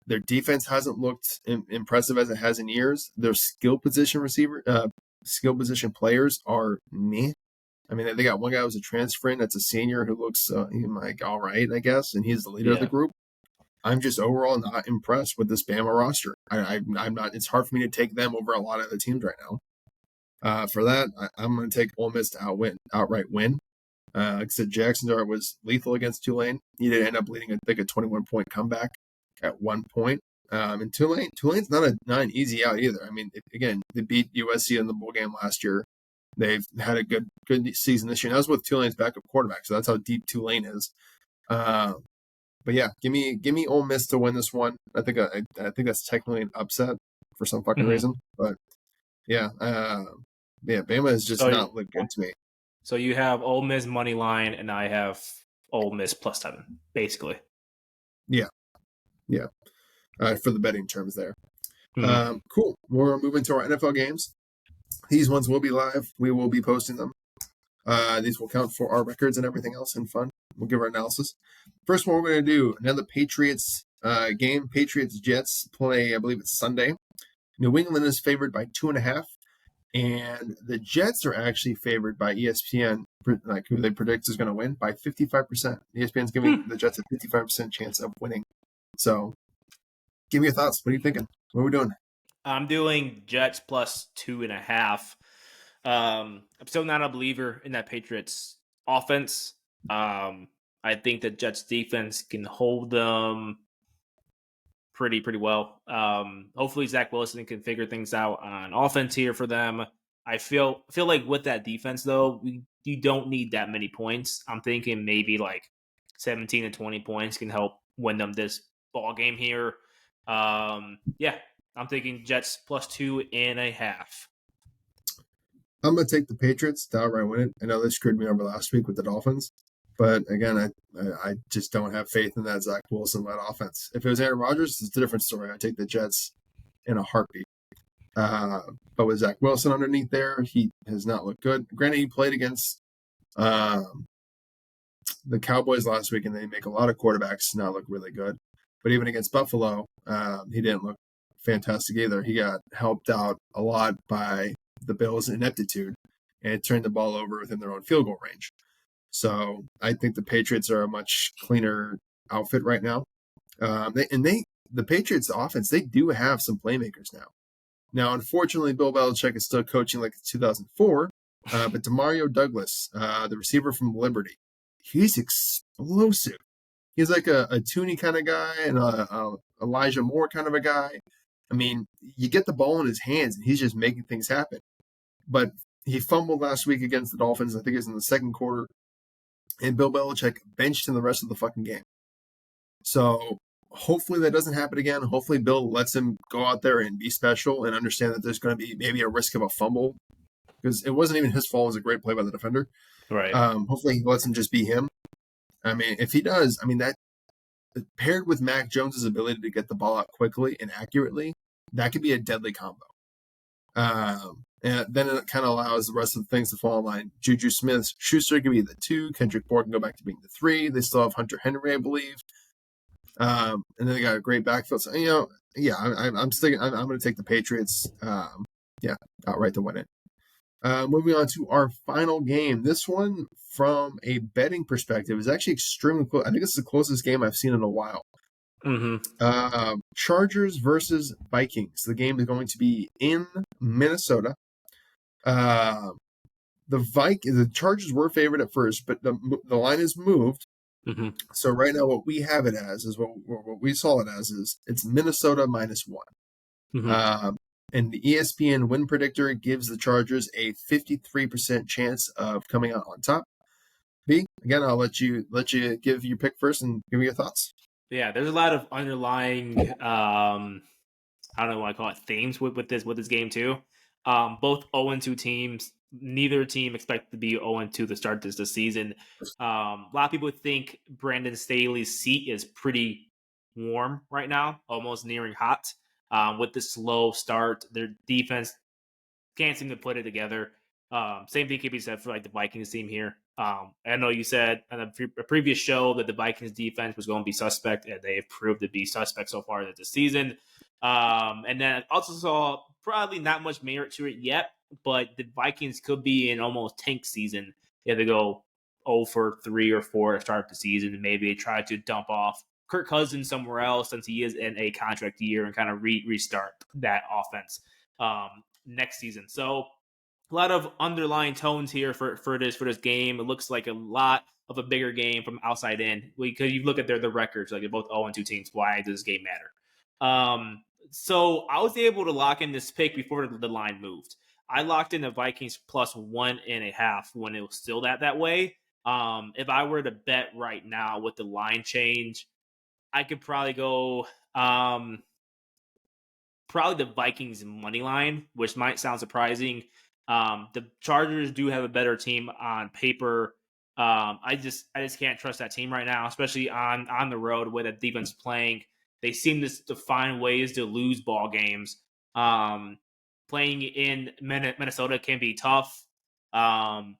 their defense hasn't looked impressive as it has in years. Their skill position players are meh. I mean, they got one guy who's a transfer in that's a senior who looks like all right, I guess, and he's the leader of the group. I'm just overall not impressed with this Bama roster. I'm not. It's hard for me to take them over a lot of the teams right now. For that, I'm going to take Ole Miss to outright win. Like I said, Jackson Dart was lethal against Tulane. He did end up leading, I think, a 21-point comeback at one point. And Tulane's not an easy out either. I mean, again, they beat USC in the bowl game last year. They've had a good season this year. And that was with Tulane's backup quarterback, so that's how deep Tulane is. But yeah, give me Ole Miss to win this one. I think that's technically an upset for some fucking reason. But yeah, Bama has just not looked good to me. So you have Ole Miss money line, and I have Ole Miss +7, basically. Yeah. For the betting terms there. Cool. We're moving to our NFL games. These ones will be live. We will be posting them. These will count for our records and everything else and fun. We'll give our analysis. First one we're going to do, another Patriots game. Patriots-Jets play, I believe it's Sunday. New England is favored by 2.5. And the Jets are actually favored by ESPN, like who they predict is going to win, by 55%. ESPN's giving the Jets a 55% chance of winning. So give me your thoughts. What are you thinking? What are we doing? I'm doing Jets +2.5. I'm still not a believer in that Patriots offense. I think the Jets defense can hold them pretty well. Hopefully Zach Wilson can figure things out on offense here for them. I feel like with that defense though, you don't need that many points. I'm thinking maybe like 17 to 20 points can help win them this ball game here. Yeah, I'm thinking Jets +2.5. I'm going to take the Patriots to outright win it. I know they screwed me over last week with the Dolphins. But again, I just don't have faith in that Zach Wilson-led offense. If it was Aaron Rodgers, it's a different story. I'd take the Jets in a heartbeat. But with Zach Wilson underneath there, he has not looked good. Granted, he played against the Cowboys last week, and they make a lot of quarterbacks not look really good. But even against Buffalo, he didn't look fantastic either. He got helped out a lot by the Bills' ineptitude and turned the ball over within their own field goal range. So I think the Patriots are a much cleaner outfit right now. The Patriots offense, they do have some playmakers now. Now, unfortunately, Bill Belichick is still coaching like 2004, but DeMario Douglas, the receiver from Liberty, he's explosive. He's like a Tooney kind of guy and a Elijah Moore kind of a guy. I mean, you get the ball in his hands and he's just making things happen. But he fumbled last week against the Dolphins. I think it was in the second quarter. And Bill Belichick benched him the rest of the fucking game. So hopefully that doesn't happen again. Hopefully Bill lets him go out there and be special and understand that there's going to be maybe a risk of a fumble. Because it wasn't even his fault. It was a great play by the defender. Right. Hopefully he lets him just be him. I mean, if he does, I mean, that paired with Mac Jones's ability to get the ball out quickly and accurately, that could be a deadly combo. And then it kind of allows the rest of the things to fall in line. Juju Smith-Schuster can be the 2. Kendrick Bourne can go back to being the 3. They still have Hunter Henry, I believe. And then they got a great backfield. So, I'm going to take the Patriots. Outright to win it. Moving on to our final game. This one, from a betting perspective, is actually extremely close. I think it's the closest game I've seen in a while. Chargers versus Vikings. The game is going to be in Minnesota. The Chargers were favored at first, but the line is moved. So right now, what we have it as is what we saw it as is it's Minnesota -1. And the ESPN win predictor gives the Chargers a 53% chance of coming out on top. B, again, I'll let you give your pick first and give me your thoughts. Yeah, there's a lot of underlying I don't know what I call it, themes with this game too. Both 0-2 teams. Neither team expected to be 0-2 to start this season. A lot of people think Brandon Staley's seat is pretty warm right now, almost nearing hot. With the slow start, their defense can't seem to put it together. Same thing can be said for like the Vikings team here. I know you said on a previous show that the Vikings defense was going to be suspect, and they have proved to be suspect so far this season. And then I also saw probably not much merit to it yet, but the Vikings could be in almost tank season if they go 0-3 or 4 to start the season, and maybe they try to dump off Kirk Cousins somewhere else since he is in a contract year and kind of restart that offense next season. So a lot of underlying tones here for this game. It looks like a lot of a bigger game from outside in because you look at the records, like they're both 0-2 teams. Why does this game matter? So I was able to lock in this pick before the line moved. I locked in the Vikings +1.5 when it was still that way. If I were to bet right now with the line change, I could probably go probably the Vikings money line, which might sound surprising. The Chargers do have a better team on paper. I just can't trust that team right now, especially on the road with the defense playing. They seem to find ways to lose ball games. Playing in Minnesota can be tough. I'm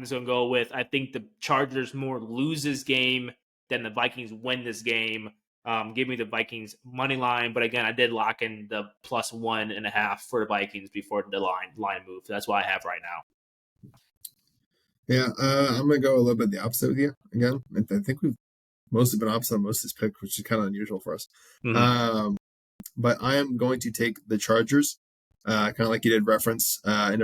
just gonna go with, I think the Chargers more lose this game than the Vikings win this game. Give me the Vikings money line, but again, I did lock in the +1.5 for the Vikings before the line move. That's what I have right now. Yeah, I'm gonna go a little bit the opposite with you again. I think we've mostly been opposite on most of these picks, which is kind of unusual for us. Mm-hmm. But I am going to take the Chargers, kind of like you did reference when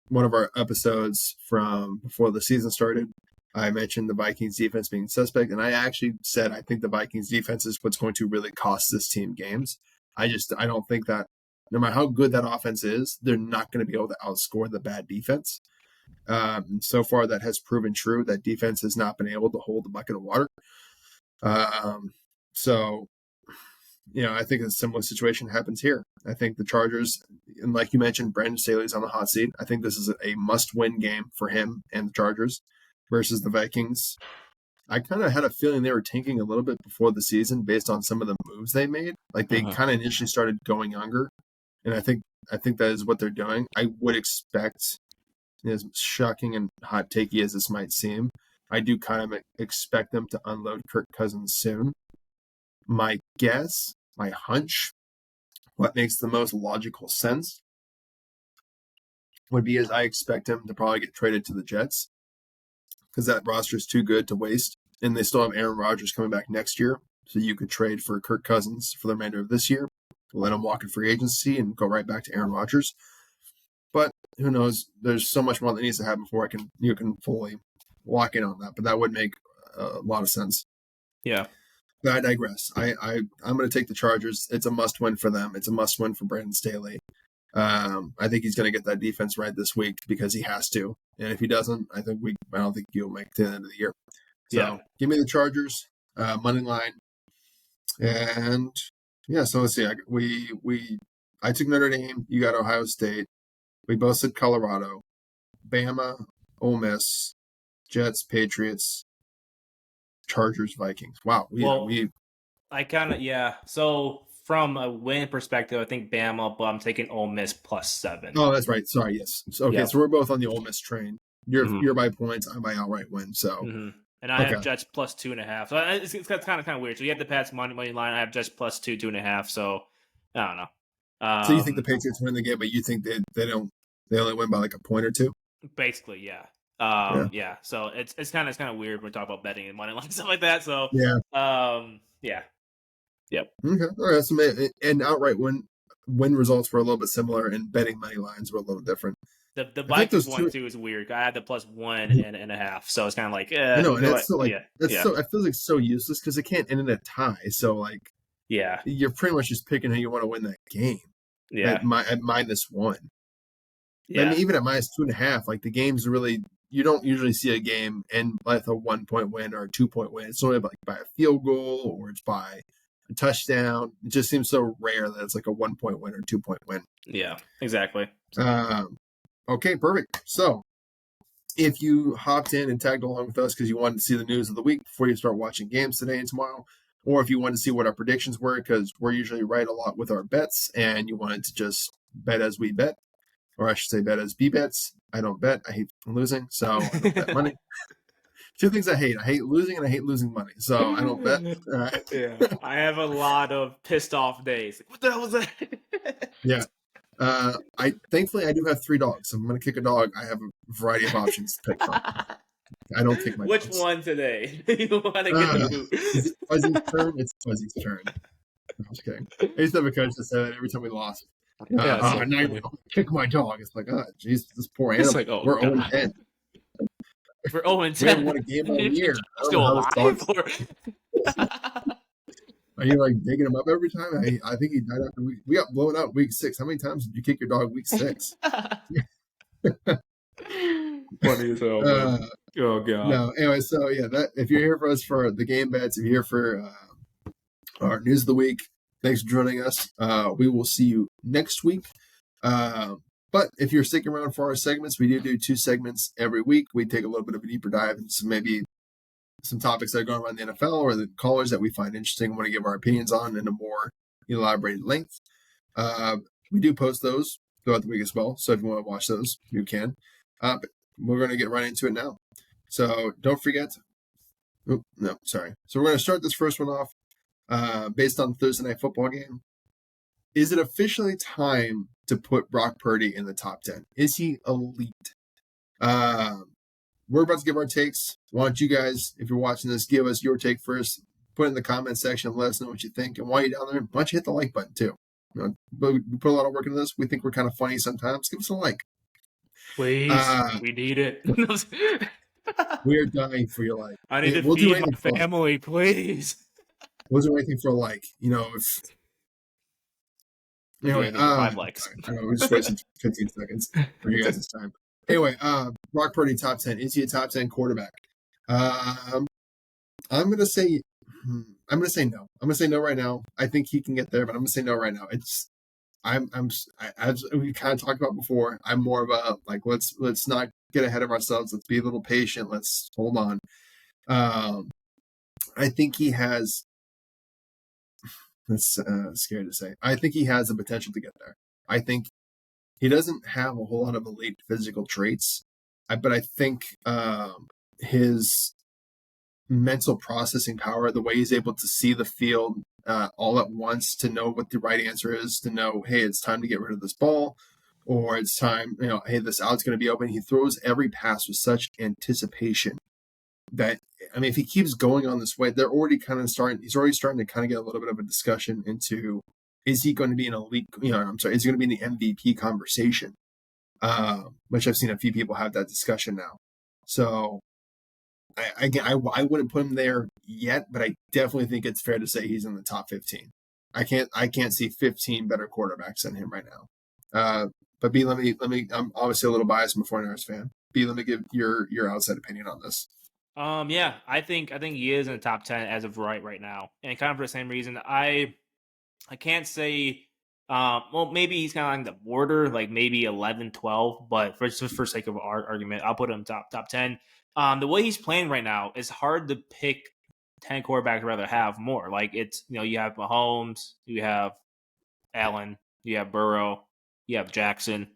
one of our episodes from before the season started. I mentioned the Vikings defense being suspect, and I actually said I think the Vikings defense is what's going to really cost this team games. I don't think that no matter how good that offense is, they're not going to be able to outscore the bad defense. So far, that has proven true. That defense has not been able to hold a bucket of water. So, I think a similar situation happens here. I think the Chargers, and like you mentioned, Brandon Staley's on the hot seat. I think this is a must-win game for him and the Chargers versus the Vikings. I kind of had a feeling they were tanking a little bit before the season based on some of the moves they made. Like they kind of initially started going younger, and I think that is what they're doing. I would expect, as shocking and hot takey as this might seem, I do kind of expect them to unload Kirk Cousins soon. My guess, my hunch, what makes the most logical sense would be is I expect him to probably get traded to the Jets because that roster is too good to waste. And they still have Aaron Rodgers coming back next year. So you could trade for Kirk Cousins for the remainder of this year, let him walk in free agency and go right back to Aaron Rodgers. But who knows? There's so much more that needs to happen before you can fully lock in on that. But that would make a lot of sense. Yeah. But I digress. I'm going to take the Chargers. It's a must-win for them. It's a must-win for Brandon Staley. I think he's going to get that defense right this week because he has to. And if he doesn't, I don't think he'll make it to the end of the year. So Give me the Chargers, money line. And so let's see. I took Notre Dame. You got Ohio State. We both said Colorado, Bama, Ole Miss, Jets, Patriots, Chargers, Vikings. Wow. I kind of, So from a win perspective, I think Bama, but I'm taking Ole Miss +7. Oh, that's right. Sorry. Yes. So we're both on the Ole Miss train. You're by points. I'm by outright win. So. Mm-hmm. And I have Jets +2.5. So it's kind of weird. So you have the Pats money line. I have Jets +2.5. So I don't know. So you think the Patriots win the game, but you think they only win by like a point or two? Basically, yeah. So it's kind of weird when we talk about betting and money line and stuff like that. So Yep. Okay. All right. So and outright win results were a little bit similar, and betting money lines were a little different. The Vikings one too is weird. I had the +1.5, so it's kind of like I know, and that's so like so it feels like so useless because it can't end in a tie. So like you're pretty much just picking who you want to win that game. Yeah. At -1. Yeah. I mean, even at -2.5, like the game's really, you don't usually see a game end with a 1-point win or a 2-point win. It's only like by a field goal or it's by a touchdown. It just seems so rare that it's like a 1-point win or 2-point win. Yeah, exactly. Okay, perfect. So if you hopped in and tagged along with us because you wanted to see the news of the week before you start watching games today and tomorrow, or if you wanted to see what our predictions were, because we're usually right a lot with our bets, and you wanted to just bet as we bet, or I should say bet as B bets. I don't bet. I hate losing, so I don't bet money. Two things I hate. I hate losing and I hate losing money. So I don't bet. Yeah. I have a lot of pissed off days. Like, what the hell was that? Yeah. Thankfully I do have 3 dogs. So I'm gonna kick a dog. I have a variety of options to pick from. I don't kick my Which dogs. one today? You want to get the boot? Is it Fuzzy's turn? It's Fuzzy's turn. I'm just kidding. I used to have a coach that said that every time we lost. Now you kick my dog. It's like, oh, jeez, this poor animal. Like, oh, we're 0-10. We're 0-10. We haven't won a game all year. Still alive? Are you like digging him up every time? I think he died after we got blown out week 6. How many times did you kick your dog week 6? Funny as hell. Oh god. No. Anyway, so that if you're here for us for the game bets, if you're here for our news of the week, Thanks for joining us. We will see you next week. But if you're sticking around for our segments, we do 2 segments every week. We take a little bit of a deeper dive into maybe some topics that are going around the NFL or the callers that we find interesting and want to give our opinions on in a more elaborated length. We do post those throughout the week as well. So if you want to watch those, you can. But we're going to get right into it now. So don't forget. So we're going to start this first one off based on the Thursday Night Football game. Is it officially time to put Brock Purdy in the top 10? Is he elite? We're about to give our takes. Why don't you guys, if you're watching this, give us your take first. Put it in the comment section. Let us know what you think. And while you're down there, why don't you hit the like button too? But we put a lot of work into this. We think we're kind of funny sometimes. Give us a like. Please, we need it. We are dying for your like. I need to feed my family, please. We'll do anything for a like. If anyway, 5 likes. I know, we just wasted 15 seconds for you guys' time. Anyway, Brock Purdy top 10. Is he a top 10 quarterback? I'm gonna say no. I'm gonna say no right now. I think he can get there, but I'm gonna say no right now. As we kind of talked about before, I'm more of a like let's not get ahead of ourselves. Let's be a little patient. Let's hold on. I think he has. That's scary to say. I think he has the potential to get there. I think he doesn't have a whole lot of elite physical traits, but I think his mental processing power, the way he's able to see the field all at once, to know what the right answer is, to know, hey, it's time to get rid of this ball, or it's time, hey, this out's going to be open. He throws every pass with such anticipation that, if he keeps going on this way, he's already starting to kind of get a little bit of a discussion into, is he going to be an elite, is he going to be in the MVP conversation? Which I've seen a few people have that discussion now. So I wouldn't put him there yet, but I definitely think it's fair to say he's in the top 15. I can't see 15 better quarterbacks than him right now. But B, let me. I'm obviously a little biased. I'm a 49ers fan. B, let me give your outside opinion on this. Yeah, I think he is in the top 10 as of right now, and kind of for the same reason. I can't say. Well, maybe he's kind of on the border, like maybe 11, 12, but for sake of our argument, I'll put him top 10. The way he's playing right now, it's hard to pick 10 quarterbacks I'd rather have more. Like it's, you have Mahomes, you have Allen, you have Burrow, you have Jackson.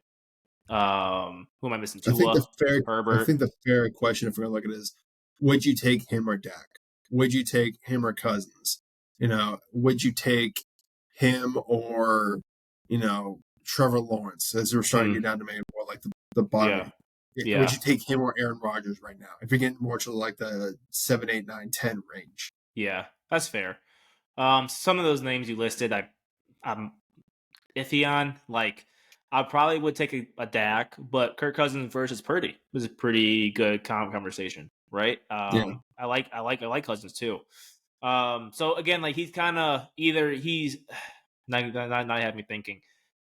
Who am I missing? Tua, Herbert. I think the fair question, if we're gonna look at it, is, would you take him or Dak? Would you take him or Cousins? Would you take him or Trevor Lawrence, as we're starting to get down to maybe more like the bottom? Yeah. Would you take him or Aaron Rodgers right now if you're getting more to like the 7, 8, 9, 10 range? Yeah, that's fair. Some of those names you listed, I'm iffy on. Like, I probably would take a Dak, but Kirk Cousins versus Purdy was a pretty good conversation, right? Yeah. I like Cousins too. So again, like he's kind of either he's not having me thinking.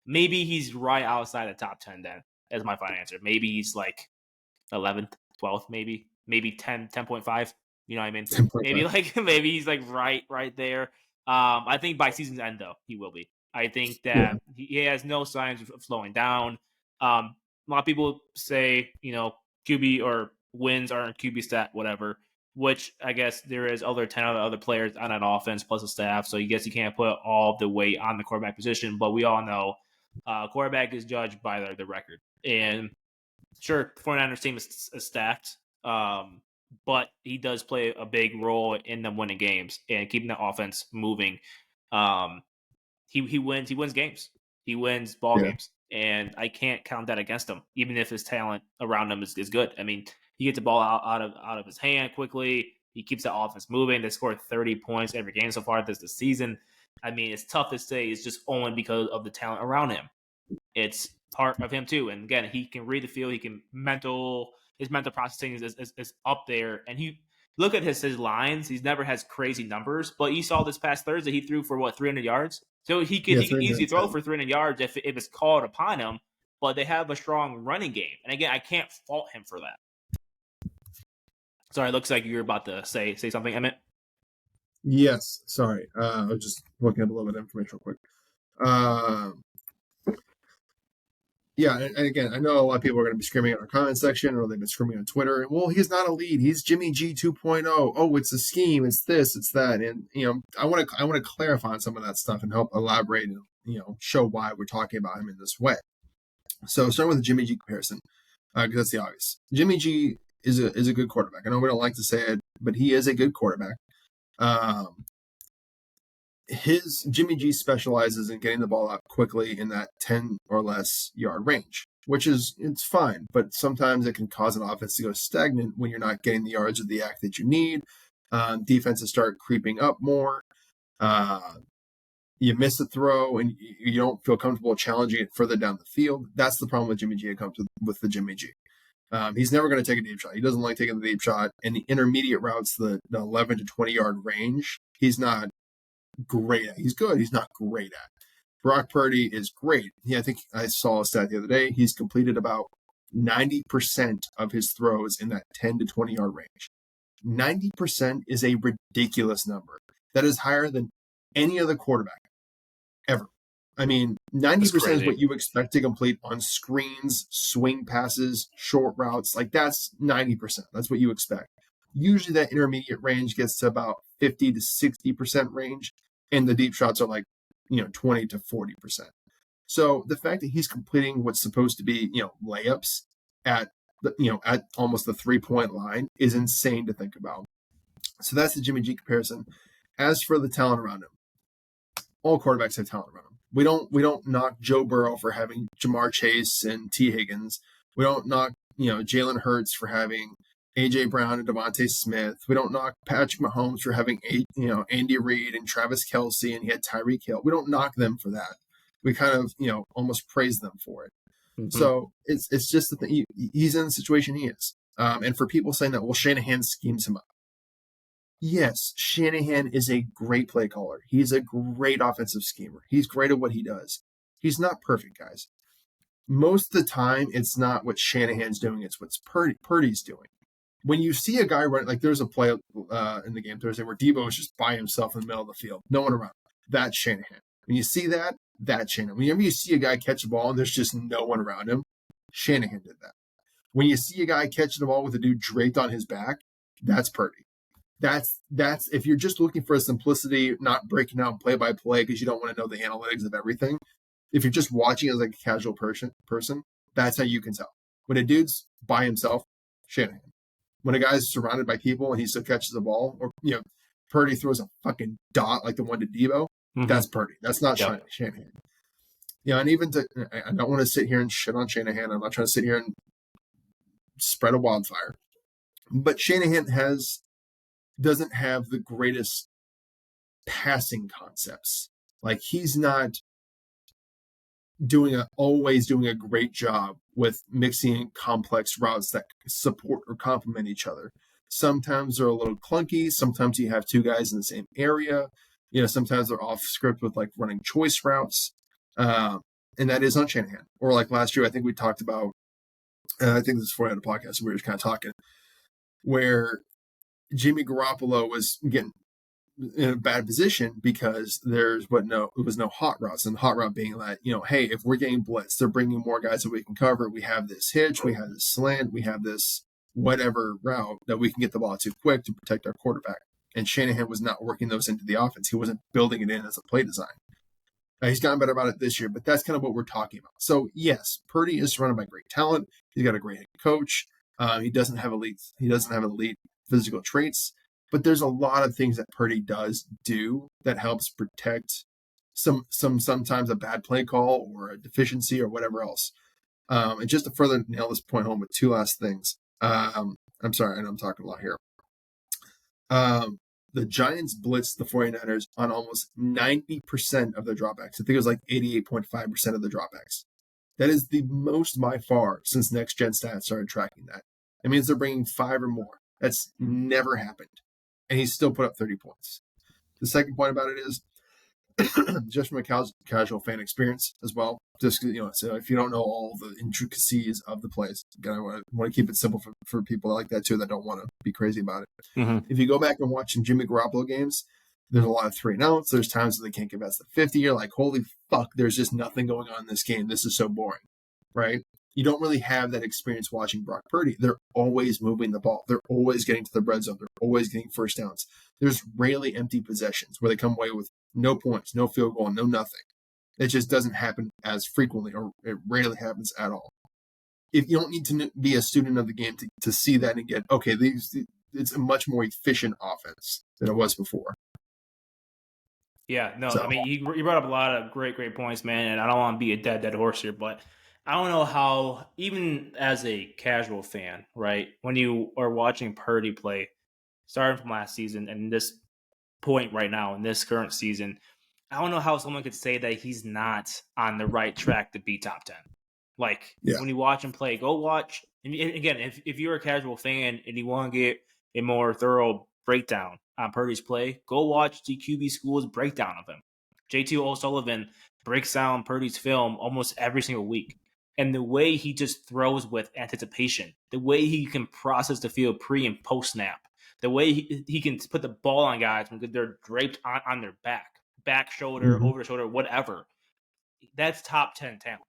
Maybe he's right outside the top 10 then, as my final answer. Maybe he's like 11th, 12th, maybe 10, 10.5. You know what I mean? 10.5. Maybe he's like right there. I think by season's end though, he will be. I think that he has no signs of slowing down. A lot of people say, QB or wins aren't QB stat, whatever, which I guess there is 10 other players on an offense plus a staff. So I guess you can't put all the weight on the quarterback position, but we all know quarterback is judged by the record. And sure, the 49ers team is stacked, but he does play a big role in them winning games and keeping the offense moving. He wins games. He wins ball games. And I can't count that against him, even if his talent around him is good. I mean, he gets the ball out of his hand quickly. He keeps the offense moving. They scored 30 points every game so far this season. I mean, it's tough to say it's just only because of the talent around him. It's part of him too. And again, he can read the field. He can his mental processing is up there. And he look at his lines. He's never has crazy numbers, but you saw this past Thursday, he threw for 300 yards. So he can easily throw for 300 yards if it's called upon him, but they have a strong running game. And again, I can't fault him for that. Sorry, it looks like you're about to say something, Emmett. Yes, sorry. I was just looking up a little bit of information real quick. Yeah, and again, I know a lot of people are going to be screaming in our comment section, or they've been screaming on Twitter. Well, he's not a lead. He's Jimmy G 2.0. Oh, it's a scheme. It's this. It's that. And I want to clarify on some of that stuff and help elaborate and show why we're talking about him in this way. So, starting with the Jimmy G comparison, because that's the obvious. Jimmy G is a good quarterback. I know we don't like to say it, but he is a good quarterback. His Jimmy G specializes in getting the ball out quickly in that 10 or less yard range, which it's fine, but sometimes it can cause an offense to go stagnant when you're not getting the yards of the act that you need. Defenses start creeping up more. You miss a throw and you don't feel comfortable challenging it further down the field. That's the problem with Jimmy G. It comes with the Jimmy G. He's never going to take a deep shot. He doesn't like taking the deep shot. And the intermediate routes, the 11 to 20 yard range, he's not great at. He's good. He's not great at. Brock Purdy is great. I think I saw a stat the other day. He's completed about 90% of his throws in that 10 to 20 yard range. 90% is a ridiculous number. That is higher than any other quarterback ever. I mean, 90% is what you expect to complete on screens, swing passes, short routes. Like that's 90%. That's what you expect. Usually that intermediate range gets to about 50 to 60% range. And the deep shots are like, 20 to 40%. So the fact that he's completing what's supposed to be, layups at almost the 3-point line is insane to think about. So that's the Jimmy G comparison. As for the talent around him, all quarterbacks have talent around him. We don't knock Joe Burrow for having Jamar Chase and T. Higgins. We don't knock, Jalen Hurts for having A.J. Brown and Devontae Smith. We don't knock Patrick Mahomes for having Andy Reid and Travis Kelce, and he had Tyreek Hill. We don't knock them for that. We kind of almost praise them for it. Mm-hmm. So it's just the thing. He's in the situation he is. And for people saying that, well, Shanahan schemes him up. Yes, Shanahan is a great play caller. He's a great offensive schemer. He's great at what he does. He's not perfect, guys. Most of the time, it's not what Shanahan's doing. It's what Purdy's doing. When you see a guy run, like there's a play in the game Thursday where Debo was just by himself in the middle of the field, no one around. That's Shanahan. When you see that, that's Shanahan. Whenever you see a guy catch a ball and there's just no one around him, Shanahan did that. When you see a guy catching the ball with a dude draped on his back, that's Purdy. That's if you're just looking for a simplicity, not breaking out play by play because you don't want to know the analytics of everything. If you're just watching as like a casual person, that's how you can tell. When a dude's by himself, Shanahan. When a guy's surrounded by people and he still catches the ball, or Purdy throws a fucking dot like the one to Debo, that's Purdy. That's not Shanahan. And even I don't want to sit here and shit on Shanahan. I'm not trying to sit here and spread a wildfire. But Shanahan doesn't have the greatest passing concepts. Like he's not always doing a great job with mixing complex routes that support or complement each other. Sometimes they're a little clunky. Sometimes you have two guys in the same area. Sometimes they're off script with like running choice routes. And that is on Shanahan. Or like last year, I think we talked about, I think this is before I had a podcast, we were just kind of talking, where Jimmy Garoppolo was getting in a bad position because it was no hot routes, and the hot route being like, hey, if we're getting blitzed, they're bringing more guys that we can cover. We have this hitch, we have this slant, we have this whatever route that we can get the ball too quick to protect our quarterback. And Shanahan was not working those into the offense. He wasn't building it in as a play design. He's gotten better about it this year, but that's kind of what we're talking about. So yes, Purdy is surrounded by great talent. He's got a great head coach. He doesn't have elite physical traits, but there's a lot of things that Purdy does do that helps protect sometimes a bad play call or a deficiency or whatever else. And just to further nail this point home with two last things. I'm sorry, I know I'm talking a lot here. The Giants blitzed the 49ers on almost 90% of their dropbacks. I think it was like 88.5% of the dropbacks. That is the most by far since Next Gen Stats started tracking that. It means they're bringing 5 or more. That's never happened. And he still put up 30 points. The second point about it is just from a casual fan experience as well. Just, so if you don't know all the intricacies of the plays, I want to keep it simple for people like that too that don't want to be crazy about it. Mm-hmm. If you go back and watch some Jimmy Garoppolo games, There's a lot of 3-and-outs. There's times when they can't get past the 50. You're like, holy fuck, there's just nothing going on in this game. This is so boring, right? You don't really have that experience watching Brock Purdy. They're always moving the ball. They're always getting to the red zone. They're always getting first downs. There's rarely empty possessions where they come away with no points, no field goal, no nothing. It just doesn't happen as frequently, or it rarely happens at all. If you don't need to be a student of the game to see that and get, okay, it's a much more efficient offense than it was before. Yeah, no, so, I mean, you brought up a lot of great points, man, and I don't want to be a dead horse here, but I don't know how, even as a casual fan, right, when you are watching Purdy play, starting from last season and this point right now in this current season, I don't know how someone could say that he's not on the right track to be top 10. Like, when you watch him play, go watch. And again, if you're a casual fan and you want to get a more thorough breakdown on Purdy's play, go watch the QB School's breakdown of him. J.T. O'Sullivan breaks down Purdy's film almost every single week. And the way he just throws with anticipation, the way he can process the field pre and post snap, the way he can put the ball on guys because they're draped on their back shoulder, over the shoulder, whatever. That's top 10 talent.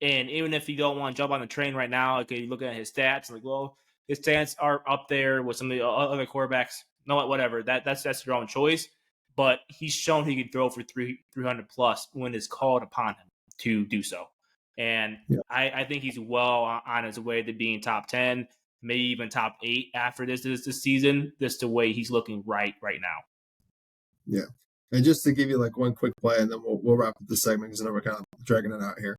And even if you don't want to jump on the train right now, okay, you look at his stats, like, well, his stats are up there with some of the other quarterbacks. No, whatever. That's your own choice. But he's shown he can throw for 300 plus when it's called upon him to do so. And I think he's well on his way to being top 10, maybe even top 8 after this season. This is the way he's looking right now. Yeah. And just to give you like one quick play, and then we'll wrap up this segment because I know we're kind of dragging it out here.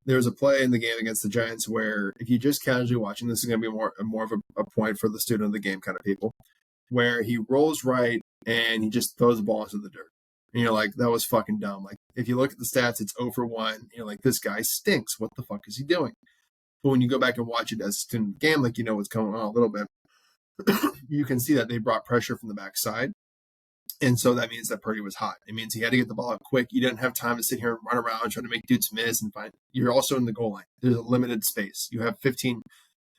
There was a play in the game against the Giants where, if you just casually watching, this is going to be more of a point for the student of the game kind of people, where he rolls right and he just throws the ball into the dirt. And you're like, that was fucking dumb. Like, if you look at the stats, it's 0 for 1. You're like, this guy stinks. What the fuck is he doing? But when you go back and watch it as a student of the game, like, you know what's going on a little bit, you can see that they brought pressure from the backside. And so that means that Purdy was hot. It means he had to get the ball out quick. You didn't have time to sit here and run around trying to make dudes miss and find. You're also in the goal line. There's a limited space. You have 15.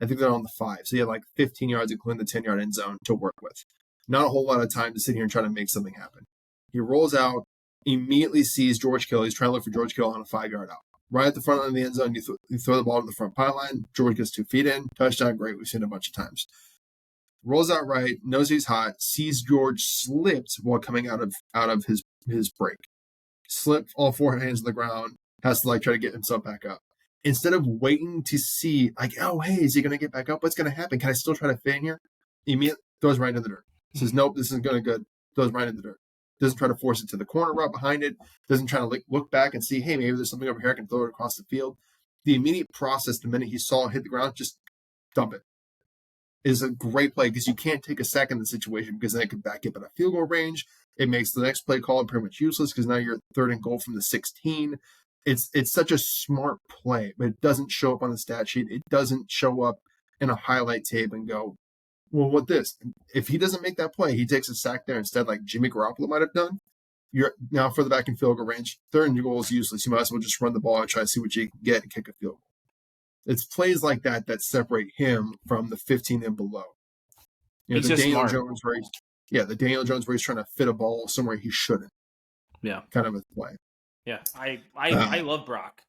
I think they're on the 5. So you have like 15 yards, including the 10-yard end zone, to work with. Not a whole lot of time to sit here and try to make something happen. He rolls out, immediately sees George Kittle. He's trying to look for George Kittle on a 5-yard out. Right at the front of the end zone, you throw the ball to the front pylon. George gets 2 feet in. Touchdown, great. We've seen it a bunch of times. Rolls out right, knows he's hot, sees George slipped while coming out of his break. Slipped, all 4 hands on the ground, has to like try to get himself back up. Instead of waiting to see, like, oh, hey, is he going to get back up? What's going to happen? Can I still try to fit in here? Immediately throws right into the dirt. Says, nope, this isn't going to good. Throws right into the dirt. Doesn't try to force it to the corner route behind it. Doesn't try to look back and see, hey, maybe there's something over here. I can throw it across the field. The immediate process, the minute he saw it hit the ground, just dump it. Is a great play because you can't take a sack in the situation because then it could back up at a field goal range. It makes the next play call pretty much useless because now you're 3rd and goal from the 16. It's such a smart play, but it doesn't show up on the stat sheet. It doesn't show up in a highlight tape and go, well, what this? If he doesn't make that play, he takes a sack there instead, like Jimmy Garoppolo might have done. You're now further back in field goal range. 3rd and goal is useless. You might as well just run the ball and try to see what you can get and kick a field goal. It's plays like that separate him from the 15 and below. You know, he's the just Daniel smart. Jones the Daniel Jones where he's trying to fit a ball somewhere he shouldn't. Yeah, kind of a play. Yeah, I love Brock.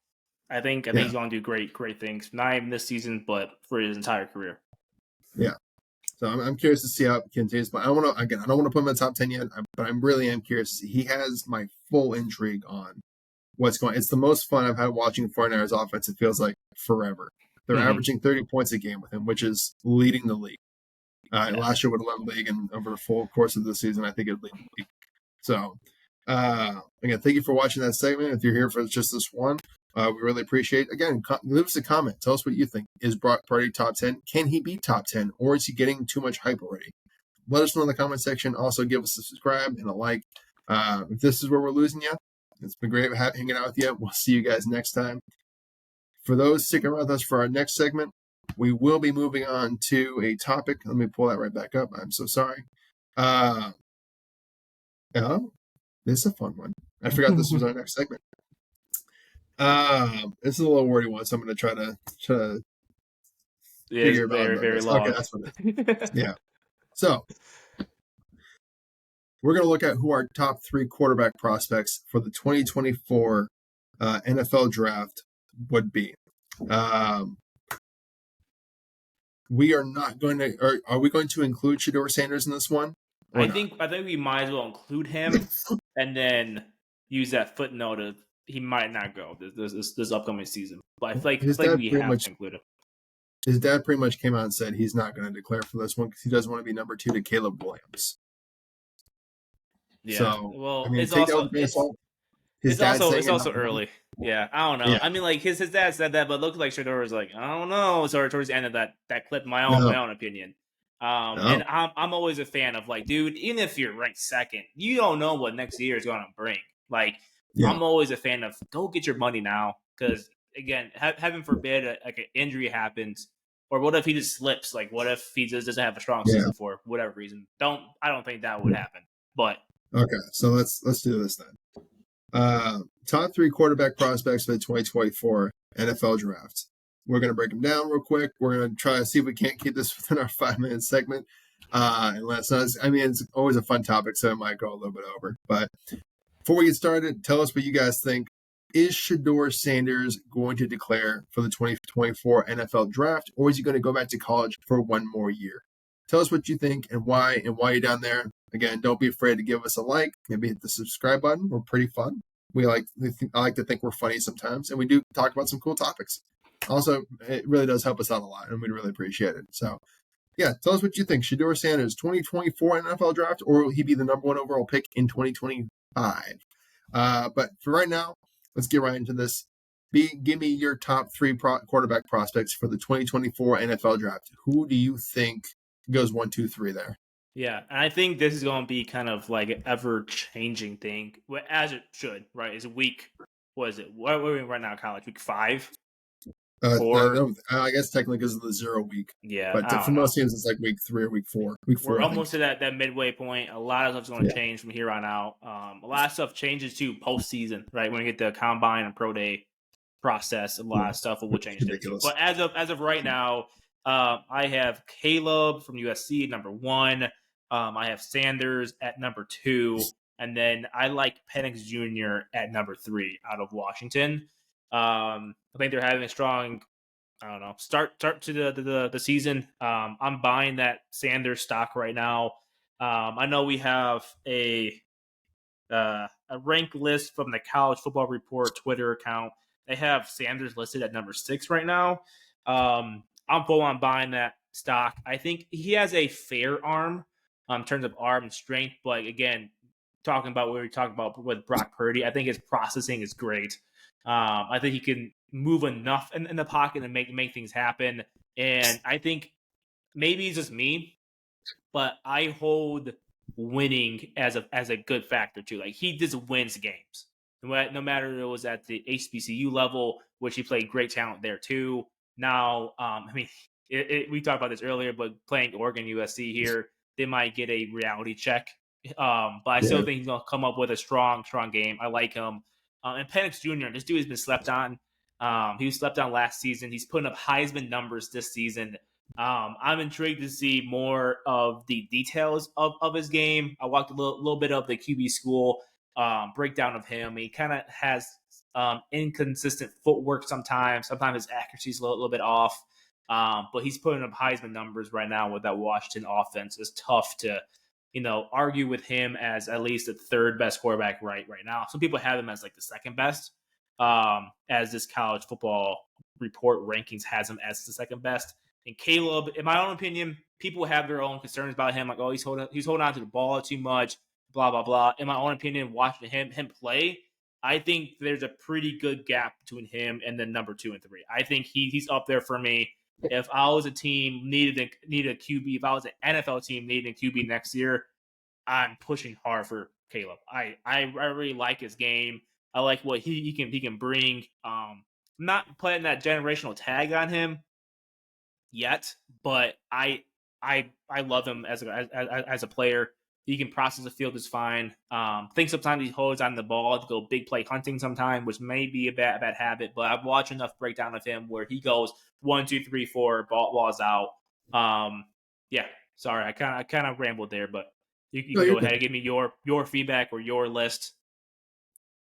I think he's going to do great things. Not even this season, but for his entire career. Yeah. So I'm curious to see how it continues. But I don't want to put him in the top 10 yet. But I really am curious to see. He has my full intrigue on what's going on. It's the most fun I've had watching 49ers offense. It feels like forever. They're averaging 30 points a game with him, which is leading the league. Last year would have led the league, and over the full course of the season, I think it would lead the league. So, again, thank you for watching that segment. If you're here for just this one, we really appreciate it. Again, leave us a comment. Tell us what you think. Is Brock Purdy top 10? Can he be top 10? Or is he getting too much hype already? Let us know in the comment section. Also, give us a subscribe and a like. If this is where we're losing you, it's been great hanging out with you. We'll see you guys next time. For those sticking around with us for our next segment, we will be moving on to a topic. Let me pull that right back up. I'm so sorry. Oh, this is a fun one. I forgot this was our next segment. This is a little wordy one, so I'm going to try to figure very, out. Very long. Okay, that's what it is. Yeah. So, we're going to look at who our top 3 quarterback prospects for the 2024 NFL draft would be. We are not going to, or are we going to include Shedeur Sanders in this one? I think we might as well include him and then use that footnote of he might not go this upcoming season. But I feel like we have to include him. His dad pretty much came out and said he's not going to declare for this one because he doesn't want to be number 2 to Caleb Williams. Yeah. So, well, I mean, it's also early. Yeah, I don't know. Yeah. I mean, like his dad said that, but it looked like Shedeur was like, I don't know. So towards the end of that clip, my own opinion. And I'm always a fan of like, dude, even if you're ranked second, you don't know what next year is going to bring. Like, I'm always a fan of go get your money now because again, heaven forbid like an injury happens, or what if he just slips? Like, what if he just doesn't have a strong season for whatever reason? I don't think that would happen. But okay, so let's do this then. Top 3 quarterback prospects for the 2024 NFL draft. We're going to break them down real quick. We're going to try to see if we can't keep this within our 5-minute segment. Unless, I mean, it's always a fun topic, so it might go a little bit over. But before we get started, tell us what you guys think. Is Shedeur Sanders going to declare for the 2024 NFL draft, or is he going to go back to college for one more year? Tell us what you think and why you're down there. Again, don't be afraid to give us a like. Maybe hit the subscribe button. We're pretty fun. I like to think we're funny sometimes, and we do talk about some cool topics. Also, it really does help us out a lot, and we'd really appreciate it. So, yeah, tell us what you think. Shedeur Sanders, 2024 NFL draft, or will he be the number 1 overall pick in 2025? But for right now, let's get right into this. Give me your top 3 quarterback prospects for the 2024 NFL draft. Who do you think goes 1, 2, 3 there? Yeah, and I think this is going to be kind of like an ever-changing thing, as it should, right? It's week, what is it? What are we right now in college? Week 5? 4? No, I guess technically because of the 0 week. Yeah, but for most teams, it's like week 3 or week 4. We're almost to that midway point. A lot of stuff's going to change from here on out. A lot of stuff changes too postseason, right? When we get the combine and pro day process, a lot of stuff will change. But as of right now, I have Caleb from USC at number 1. I have Sanders at number 2, and then I like Penix Jr. at number 3 out of Washington. I think they're having a strong, start to the season. I'm buying that Sanders stock right now. I know we have a rank list from the College Football Report Twitter account. They have Sanders listed at number 6 right now. I'm full on buying that stock. I think he has a fair arm in terms of arm and strength, but again, talking about what we talked about with Brock Purdy, I think his processing is great. I think he can move enough in the pocket and make things happen. And I think maybe it's just me, but I hold winning as a good factor too. Like he just wins games, no matter it was at the HBCU level, which he played great talent there too. Now, I mean, we talked about this earlier, but playing Oregon USC here, they might get a reality check. But I still think he's going to come up with a strong game. I like him. And Penix Jr., this dude has been slept on. He was slept on last season. He's putting up Heisman numbers this season. I'm intrigued to see more of the details of his game. I walked a little bit of the QB school breakdown of him. He kind of has inconsistent footwork sometimes. Sometimes his accuracy is a little bit off. But he's putting up Heisman numbers right now with that Washington offense. It's tough to, argue with him as at least the 3rd best quarterback right now. Some people have him as like the 2nd best, as this College Football Report rankings has him as the 2nd best. And Caleb, in my own opinion, people have their own concerns about him. Like, oh, he's holding on to the ball too much, blah, blah, blah. In my own opinion, watching him play, I think there's a pretty good gap between him and the number 2 and 3. I think he's up there for me. If I was a team needed a QB, if I was an NFL team needing a QB next year, I'm pushing hard for Caleb. I really like his game. I like what he can bring. Not putting that generational tag on him yet, but I love him as a player. He can process the field just fine. Think sometimes he holds on the ball to go big play hunting sometimes, which may be a bad habit, but I've watched enough breakdown of him where he goes 1, 2, 3, 4, balls out. Yeah, sorry, I kind of rambled there, but You can go ahead and give me your feedback or your list.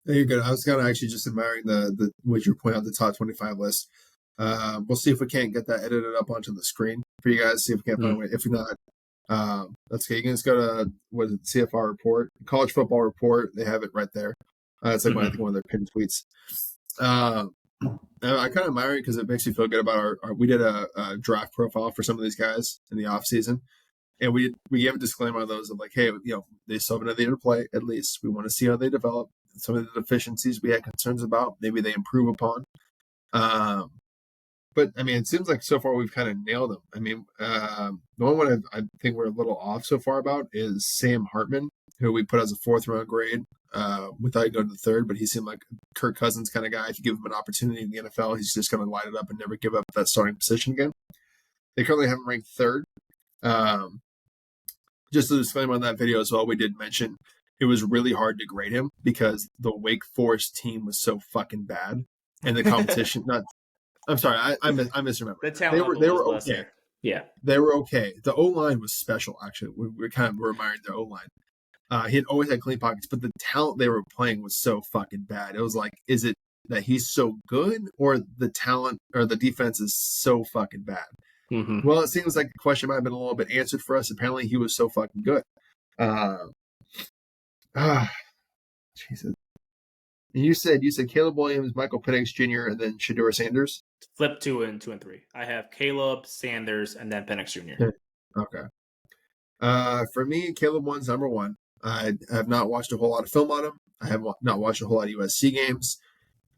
No, you're good. I was kind of actually just admiring the what you point out, the top 25 list. We'll see if we can't get that edited up onto the screen for you guys. See if we can't find a way. If not, that's okay. You can just go to what is it, CFR report, college football report. They have it right there. It's like I think one of their pinned tweets. I kind of admire it because it makes you feel good about our we did a draft profile for some of these guys in the off season. And we gave a disclaimer on those of like, hey, they still have another year to play. At least we want to see how they develop. Some of the deficiencies we had concerns about, maybe they improve upon. But I mean, it seems like so far we've kind of nailed them. I mean, the only one I think we're a little off so far about is Sam Hartman, who we put as a 4th round grade. We thought he'd go to the 3rd, but he seemed like Kirk Cousins kind of guy. If you give him an opportunity in the NFL, he's just going to light it up and never give up that starting position again. They currently have him ranked 3rd. Just a disclaimer on that video as well, we did mention it was really hard to grade him because the Wake Forest team was so fucking bad, and the competition. I'm sorry, I misremembered. The talent they were okay. Yeah, they were okay. The O line was special. Actually, we kind of were admiring their O line. He had always had clean pockets, but the talent they were playing was so fucking bad. It was like, is it that he's so good, or the talent or the defense is so fucking bad? Mm-hmm. Well, it seems like the question might have been a little bit answered for us. Apparently, he was so fucking good. Jesus. You said Caleb Williams, Michael Penix Jr., and then Shedeur Sanders. Flip 2 and 3. I have Caleb, Sanders, and then Penix Jr. Okay. For me, Caleb Williams number 1. I have not watched a whole lot of film on him. I have not watched a whole lot of USC games.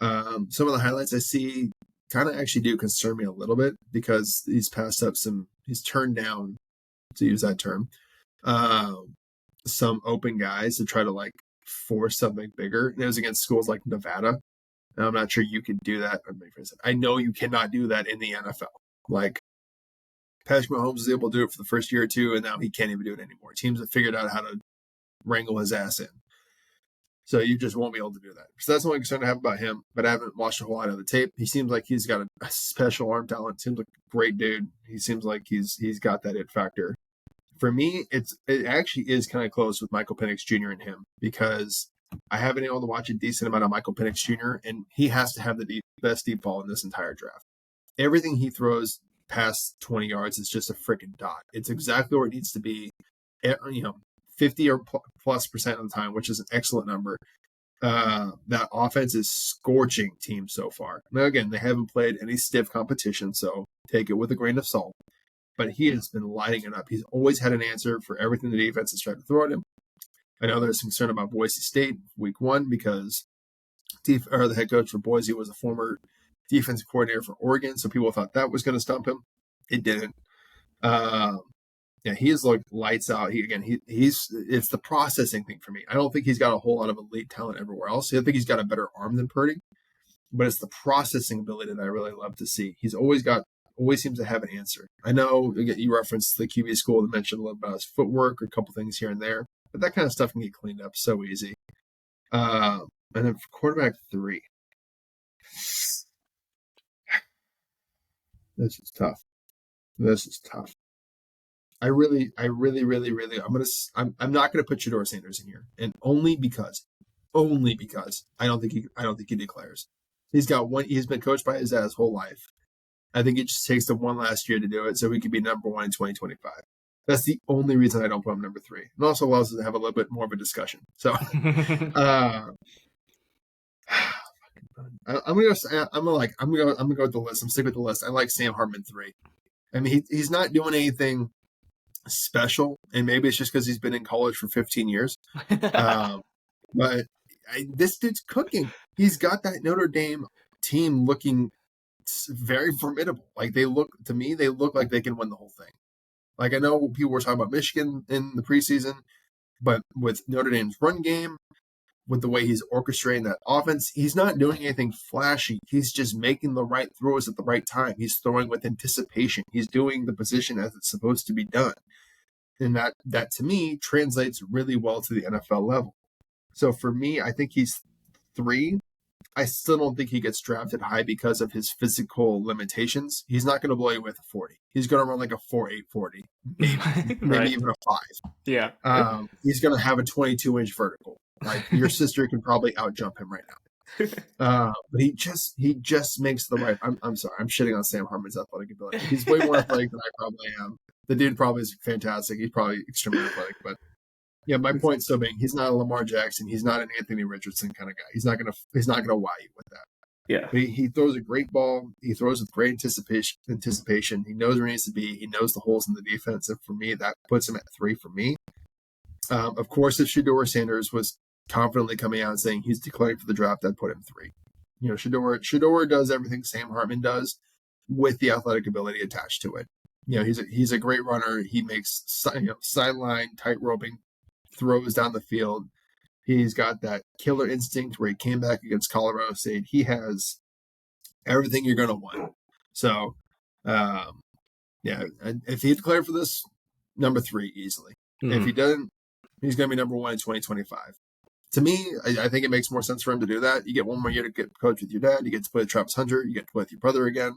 Some of the highlights I see kind of actually do concern me a little bit because he's turned down, to use that term, some open guys to try to like force something bigger. And it was against schools like Nevada. And I'm not sure you can do that. I know you cannot do that in the NFL. Like Patrick Mahomes was able to do it for the first year or two, and now he can't even do it anymore. Teams have figured out how to wrangle his ass in. So you just won't be able to do that. So that's the only concern I have about him, but I haven't watched a whole lot of the tape. He seems like he's got a special arm talent. Seems like a great dude. He seems like he's got that it factor. For me, it actually is kind of close with Michael Penix Jr. and him because I have been able to watch a decent amount of Michael Penix Jr., and he has to have the best deep ball in this entire draft. Everything he throws past 20 yards is just a freaking dot. It's exactly where it needs to be. 50 or plus percent of the time, which is an excellent number. That offense is scorching teams so far. Now, again, they haven't played any stiff competition, so take it with a grain of salt. But he has been lighting it up. He's always had an answer for everything the defense has tried to throw at him. I know there's concern about Boise State week 1 because the head coach for Boise was a former defensive coordinator for Oregon, so people thought that was going to stump him. It didn't. He is like lights out. It's the processing thing for me. I don't think he's got a whole lot of elite talent everywhere else. I think he's got a better arm than Purdy, but it's the processing ability that I really love to see. He's always seems to have an answer. I know you referenced the QB school to mention a little about his footwork, or a couple things here and there, but that kind of stuff can get cleaned up so easy. And then for quarterback 3, this is tough. I'm not gonna put Shedeur Sanders in here, and only because I don't think he declares. He's been coached by his dad his whole life. I think it just takes the one last year to do it, so he could be number 1 in 2025. That's the only reason I don't put him number 3. And also allows us to have a little bit more of a discussion. So, I'm gonna go with the list. I'm sticking with the list. I like Sam Hartman 3. I mean, he's not doing anything special, and maybe it's just because he's been in college for 15 years. But this dude's cooking. He's got that Notre Dame team looking very formidable. Like they look like they can win the whole thing. Like I know people were talking about Michigan in the preseason, but with Notre Dame's run game, with the way he's orchestrating that offense, he's not doing anything flashy. He's just making the right throws at the right time. He's throwing with anticipation. He's doing the position as it's supposed to be done. And that to me translates really well to the NFL level. So for me, I think he's 3. I still don't think he gets drafted high because of his physical limitations. He's not going to blow you with a 40. He's going to run like a 4.8 40, maybe, maybe even a 5. Yeah. He's going to have a 22-inch vertical. Like your sister can probably outjump him right now. But he just makes the right. I'm sorry, I'm shitting on Sam Hartman's athletic ability. He's way more athletic than I probably am. The dude probably is fantastic. He's probably extremely athletic, but yeah, my point still being, he's not a Lamar Jackson. He's not an Anthony Richardson kind of guy. He's not gonna wow you with that. Yeah. But he throws a great ball. He throws with great anticipation. He knows where he needs to be. He knows the holes in the defense. And for me, that puts him at 3 for me. Of course, if Shedeur Sanders was confidently coming out and saying he's declaring for the draft, I'd put him 3. Shedeur does everything Sam Hartman does with the athletic ability attached to it. He's a great runner. He makes sideline tight roping throws down the field. He's got that killer instinct where he came back against Colorado State. He has everything you're going to want. So, if he declared for this, number 3 easily. Mm-hmm. If he doesn't, he's going to be number 1 in 2025. To me, I think it makes more sense for him to do that. You get one more year to get coached with your dad. You get to play with Travis Hunter. You get to play with your brother again.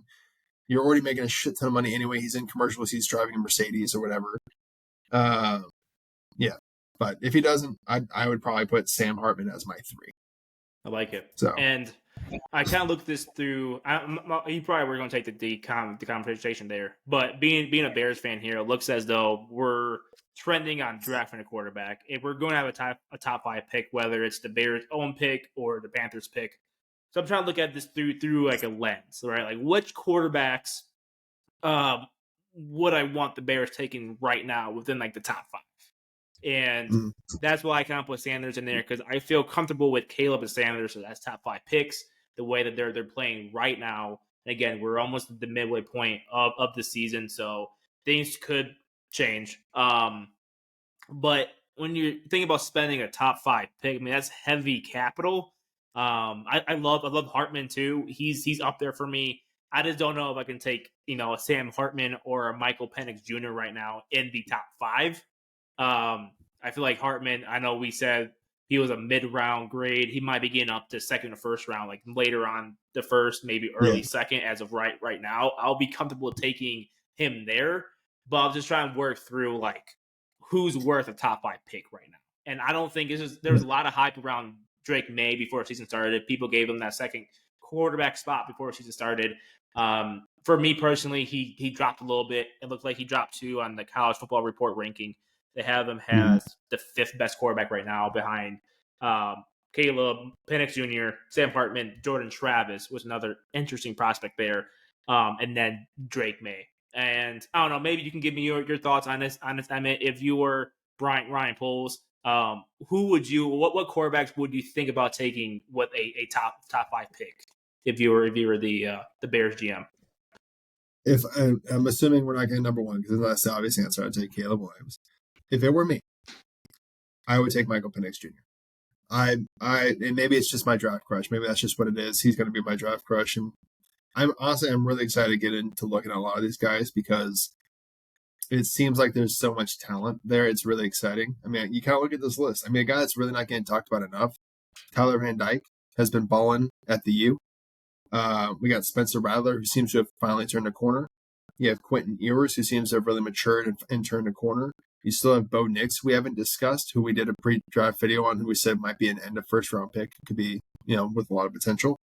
You're already making a shit ton of money anyway. He's in commercials. He's driving a Mercedes or whatever. But if he doesn't, I would probably put Sam Hartman as my 3. I like it. And I kind of looked this through. You probably were going to take the conversation there, but being a Bears fan here, it looks as though we're trending on drafting a quarterback. If we're going to have a top 5 pick, whether it's the Bears' own pick or the Panthers' pick. So I'm trying to look at this through like a lens, right? Like which quarterbacks would I want the Bears taking right now within like the top 5? And that's why I kind of put Sanders in there because I feel comfortable with Caleb and Sanders. So that's top 5 picks. The way that they're playing right now. And again, we're almost at the midway point of the season, so things could change. But when you're thinking about spending a top 5 pick, I mean that's heavy capital. I love Hartman too. He's up there for me. I just don't know if I can take a Sam Hartman or a Michael Penix Jr. right now in the top 5. I feel like Hartman, I know we said he was a mid-round grade. He might be getting up to second or first round, like later on the first, maybe early second as of right now. I'll be comfortable taking him there, but I'm just trying to work through like who's worth a top 5 pick right now. And I don't think there was a lot of hype around Drake May before the season started. People gave him that second quarterback spot before the season started. For me personally, he dropped a little bit. It looked like he dropped 2 on the College Football Report ranking. They have him as the 5th best quarterback right now behind Caleb, Penix Jr., Sam Hartman, Jordan Travis was another interesting prospect there, and then Drake May. And I don't know, maybe you can give me your thoughts on this. Emmett, if you were Ryan Poles, what quarterbacks would you think about taking with a top 5 pick if you were the Bears GM? If I'm assuming we're not getting number 1 because that's the obvious answer, I'd take Caleb Williams. If it were me, I would take Michael Penix Jr. And maybe it's just my draft crush. Maybe that's just what it is. He's going to be my draft crush, and I'm really excited to get into looking at a lot of these guys because it seems like there's so much talent there. It's really exciting. I mean, you kind of look at this list. I mean, a guy that's really not getting talked about enough, Tyler Van Dyke, has been balling at the U. We got Spencer Rattler, who seems to have finally turned a corner. You have Quentin Ewers, who seems to have really matured and turned a corner. You still have Bo Nix, who we haven't discussed, who we did a pre-draft video on, who we said might be an end of first-round pick. Could be, with a lot of potential.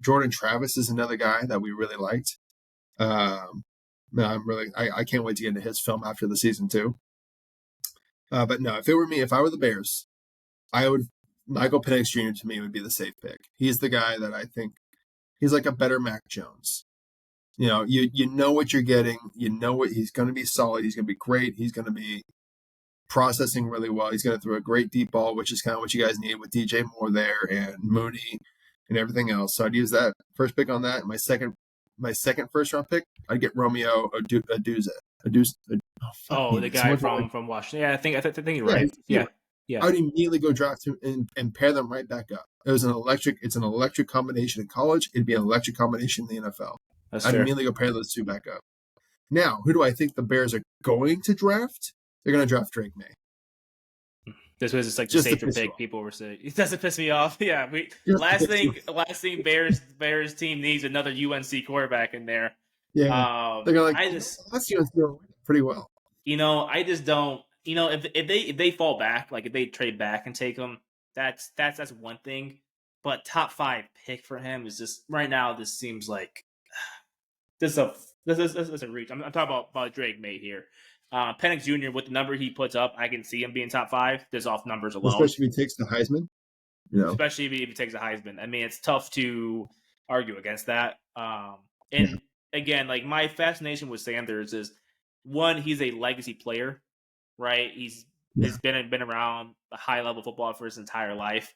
Jordan Travis is another guy that we really liked. I can't wait to get into his film after the season too. But no, if it were me, if I were the Bears, Michael Penix Jr. to me would be the safe pick. He's the guy that I think he's like a better Mac Jones. You know what you're getting. You know what he's going to be solid. He's going to be great. He's going to be processing really well. He's going to throw a great deep ball, which is kind of what you guys need with DJ Moore there and Mooney and everything else. So I'd use that first pick on that. My second first round pick, I'd get Romeo Odunze. The guy from Washington. Yeah, I think you're right. Yeah. I would immediately go draft him and pair them right back up. It's an electric combination in college. It'd be an electric combination in the NFL. I'd immediately go pair those 2 back up. Now, who do I think the Bears are going to draft? They're going to draft Drake May. This was just like the Just to safer piss you pick. off. People were saying it doesn't piss me off. Yeah, Just to piss you off. last thing Bears team needs another UNC quarterback in there. Yeah. They're like, I just last UNC were pretty well. I just don't. If they fall back, like if they trade back and take him, that's one thing. But top 5 pick for him is just right now. This seems like this is a reach. I'm talking about Drake May here. Penix Jr. with the number he puts up, I can see him being top 5 just off numbers alone. Especially if he takes the Heisman. Especially if he takes a Heisman. I mean, it's tough to argue against that. Again, like my fascination with Sanders is one, he's a legacy player, right? He's been around a high level football for his entire life.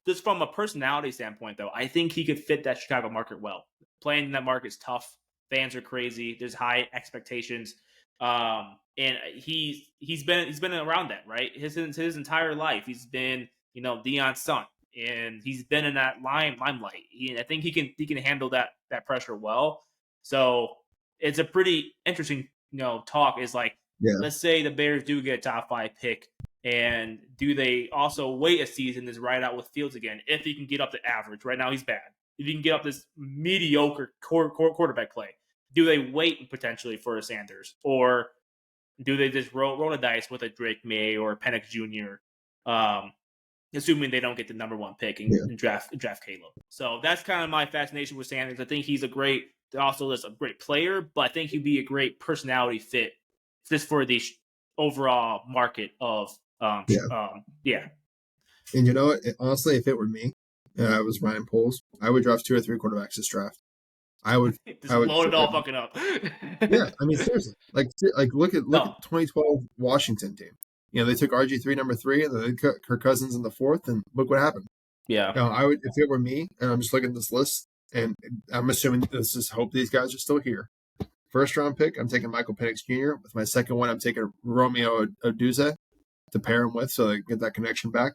Just from a personality standpoint, though, I think he could fit that Chicago market well. Playing in that market is tough. Fans are crazy. There's high expectations. And he's been around that, right? His entire life, he's been Deion's son, and he's been in that limelight. I think he can handle that pressure well. So it's a pretty interesting talk. Is like, let's say the Bears do get a top 5 pick, and do they also wait a season to ride out with Fields again if he can get up to average? Right now he's bad. If he can get up this mediocre quarterback play, do they wait potentially for a Sanders, or do they just roll the dice with a Drake May or Penix Jr., assuming they don't get the number 1 pick and draft Caleb? So that's kind of my fascination with Sanders. I think he's a great player, but I think he'd be a great personality fit just for the overall market of And you know what? Honestly, if it were me, I was Ryan Poles, I would draft 2 or 3 quarterbacks this draft. I would load it all fucking up. Yeah, I mean seriously, like look at 2012 Washington team. They took RG3 number 3, and then they took Kirk Cousins in the 4th, and look what happened. Yeah, I would, if it were me, and I'm just looking at this list, and I'm assuming let's just hope these guys are still here. First round pick, I'm taking Michael Penix Jr. With my second one, I'm taking Romeo Odunze to pair him with, so they get that connection back.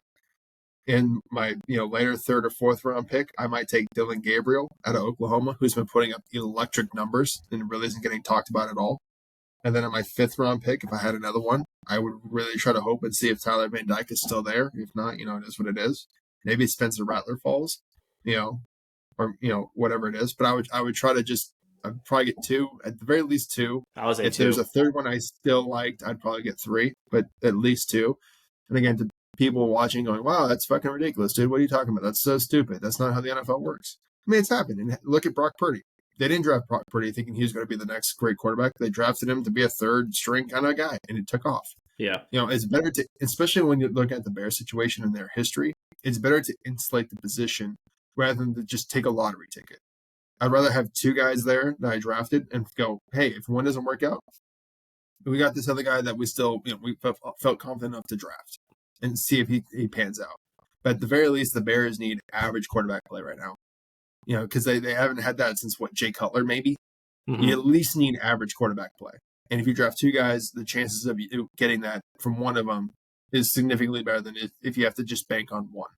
In my later 3rd or 4th round pick, I might take Dylan Gabriel out of Oklahoma, who's been putting up electric numbers and really isn't getting talked about at all. And then in my 5th round pick, if I had another one, I would really try to hope and see if Tyler Van Dyke is still there. If not, it is what it is. Maybe Spencer Rattler falls, or whatever it is. But I would try to I'd probably get 2, at the very least 2. I was if there's a 3rd one I still liked, I'd probably get 3, but at least 2. And again, to people watching going, wow, that's fucking ridiculous, dude. What are you talking about? That's so stupid. That's not how the NFL works. I mean, it's happened. And look at Brock Purdy. They didn't draft Brock Purdy thinking he was going to be the next great quarterback. They drafted him to be a 3rd string kind of guy, and it took off. Yeah. It's better to, especially when you look at the Bears situation and their history, it's better to insulate the position rather than to just take a lottery ticket. I'd rather have 2 guys there that I drafted and go, hey, if one doesn't work out, we got this other guy that we still, we felt confident enough to draft and see if he pans out. But at the very least, the Bears need average quarterback play right now. Because they haven't had that since, Jay Cutler, maybe. Mm-hmm. You at least need average quarterback play. And if you draft 2 guys, the chances of you getting that from one of them is significantly better than if you have to just bank on one.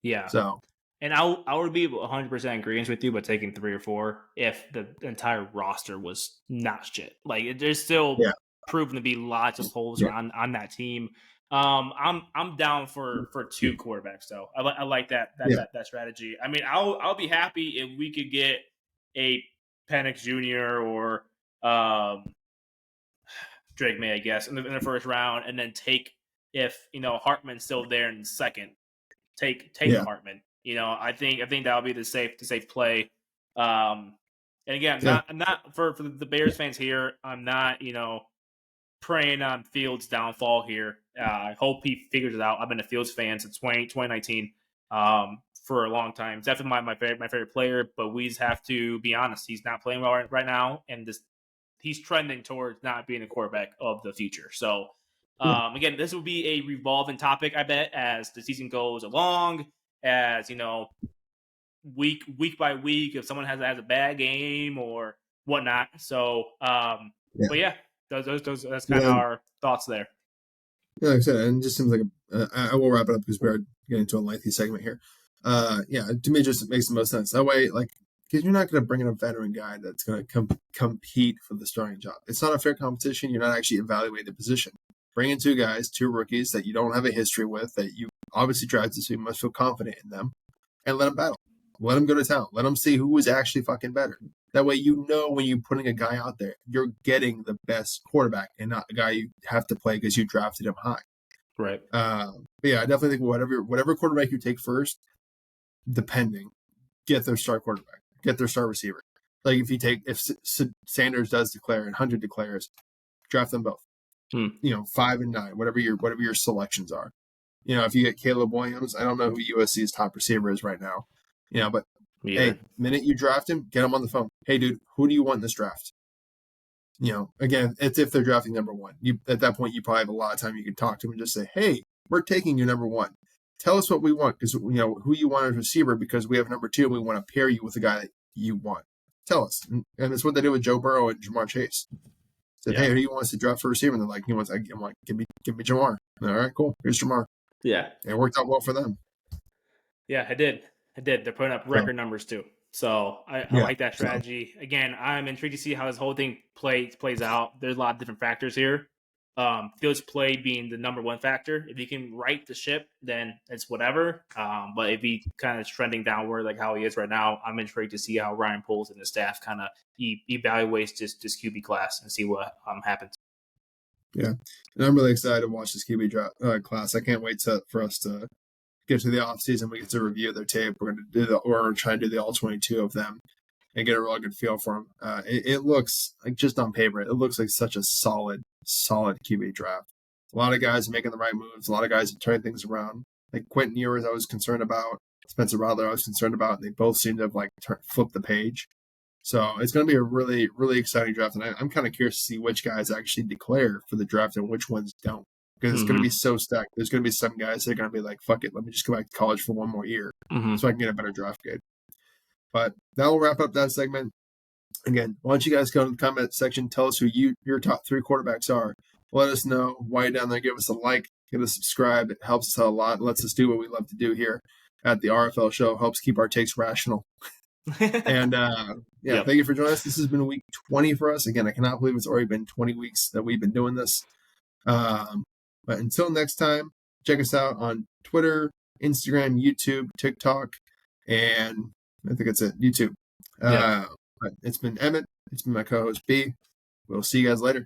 Yeah. So, and I would be 100% in agreement with you, but taking 3 or 4 if the entire roster was not shit. Like, there's still proven to be lots of holes on that team. I'm down for 2 quarterbacks though. I like that strategy. I mean, I'll be happy if we could get a Penix Jr. or Drake May, I guess, in the 1st round, and then take, if Hartman's still there in the 2nd, take Hartman. I think that would be the safe play. And again, I'm not for the Bears fans here. I'm not preying on Fields' downfall here. I hope he figures it out. I've been a Fields fan since 2019 for a long time. It's definitely my favorite player, but we just have to be honest. He's not playing well right now, and he's trending towards not being a quarterback of the future. So, again, this will be a revolving topic, I bet, as the season goes along, as, week by week, if someone has a bad game or whatnot. So, but yeah, those that's kind of our thoughts there. Yeah, like I said, and it just seems like I will wrap it up because we're getting into a lengthy segment here. To me, it just makes the most sense. That way, because you're not going to bring in a veteran guy that's going to compete for the starting job. It's not a fair competition. You're not actually evaluating the position. bring in two guys, two rookies that you don't have a history with, that you obviously drafted, so you must feel confident in them, and let them battle. Let them go to town. Let them see who is actually fucking better. That way, when you're putting a guy out there, you're getting the best quarterback and not a guy you have to play because you drafted him high. Right. But yeah, I definitely think whatever quarterback you take first, depending, get their star quarterback, get their star receiver. Like if Sanders does declare and Hunter declares, draft them both. 5 and 9, whatever your selections are. If you get Caleb Williams, I don't know who USC's top receiver is right now. But hey, minute you draft him, get him on the phone. Hey, dude, who do you want in this draft? Again, it's if they're drafting number one. At that point, you probably have a lot of time you can talk to him and just say, hey, we're taking you number one. Tell us what we want, because who you want as receiver, because we have number two and we want to pair you with the guy that you want. Tell us. And it's what they did with Joe Burrow and Jamar Chase. Said, hey, who do you want us to draft for receiver? And they're like, I'm like, give me Jamar. All right, cool. Here's Jamar. Yeah. It worked out well for them. Yeah, it did. They're putting up record numbers too. So I like that strategy. Again, I'm intrigued to see how this whole thing plays out. There's a lot of different factors here. Fields play being the number one factor. If he can right the ship, then it's whatever. But if he kind of is trending downward like how he is right now, I'm intrigued to see how Ryan Poles and his staff kind of evaluates this QB class and see what happens. Yeah, and I'm really excited to watch this QB class. I can't wait for us to get to the offseason. We get to review their tape. We're going to try and do the all 22 of them and get a real good feel for them. It looks like, just on paper, it looks like such a solid QB draft. A lot of guys are making the right moves. A lot of guys are turning things around. Like Quentin Ewers, I was concerned about. Spencer Rattler, I was concerned about. And they both seem to have flipped the page. So it's going to be a really, really exciting draft. And I'm kind of curious to see which guys actually declare for the draft and which ones don't. Because it's going to be so stacked. There's going to be some guys that are going to be like, fuck it, let me just go back to college for one more year so I can get a better draft grade. But that will wrap up that segment. Again, why don't you guys go to the comment section, tell us who your top 3 quarterbacks are. Let us know why you're down there. Give us a like, give us a subscribe. It helps us out a lot. It lets us do what we love to do here at the RFL show. Helps keep our takes rational. And thank you for joining us. This has been week 20 for us. Again, I cannot believe it's already been 20 weeks that we've been doing this. But until next time, check us out on Twitter, Instagram, YouTube, TikTok, and I think that's it, YouTube. But it's been Emmett. It's been my co-host B. We'll see you guys later.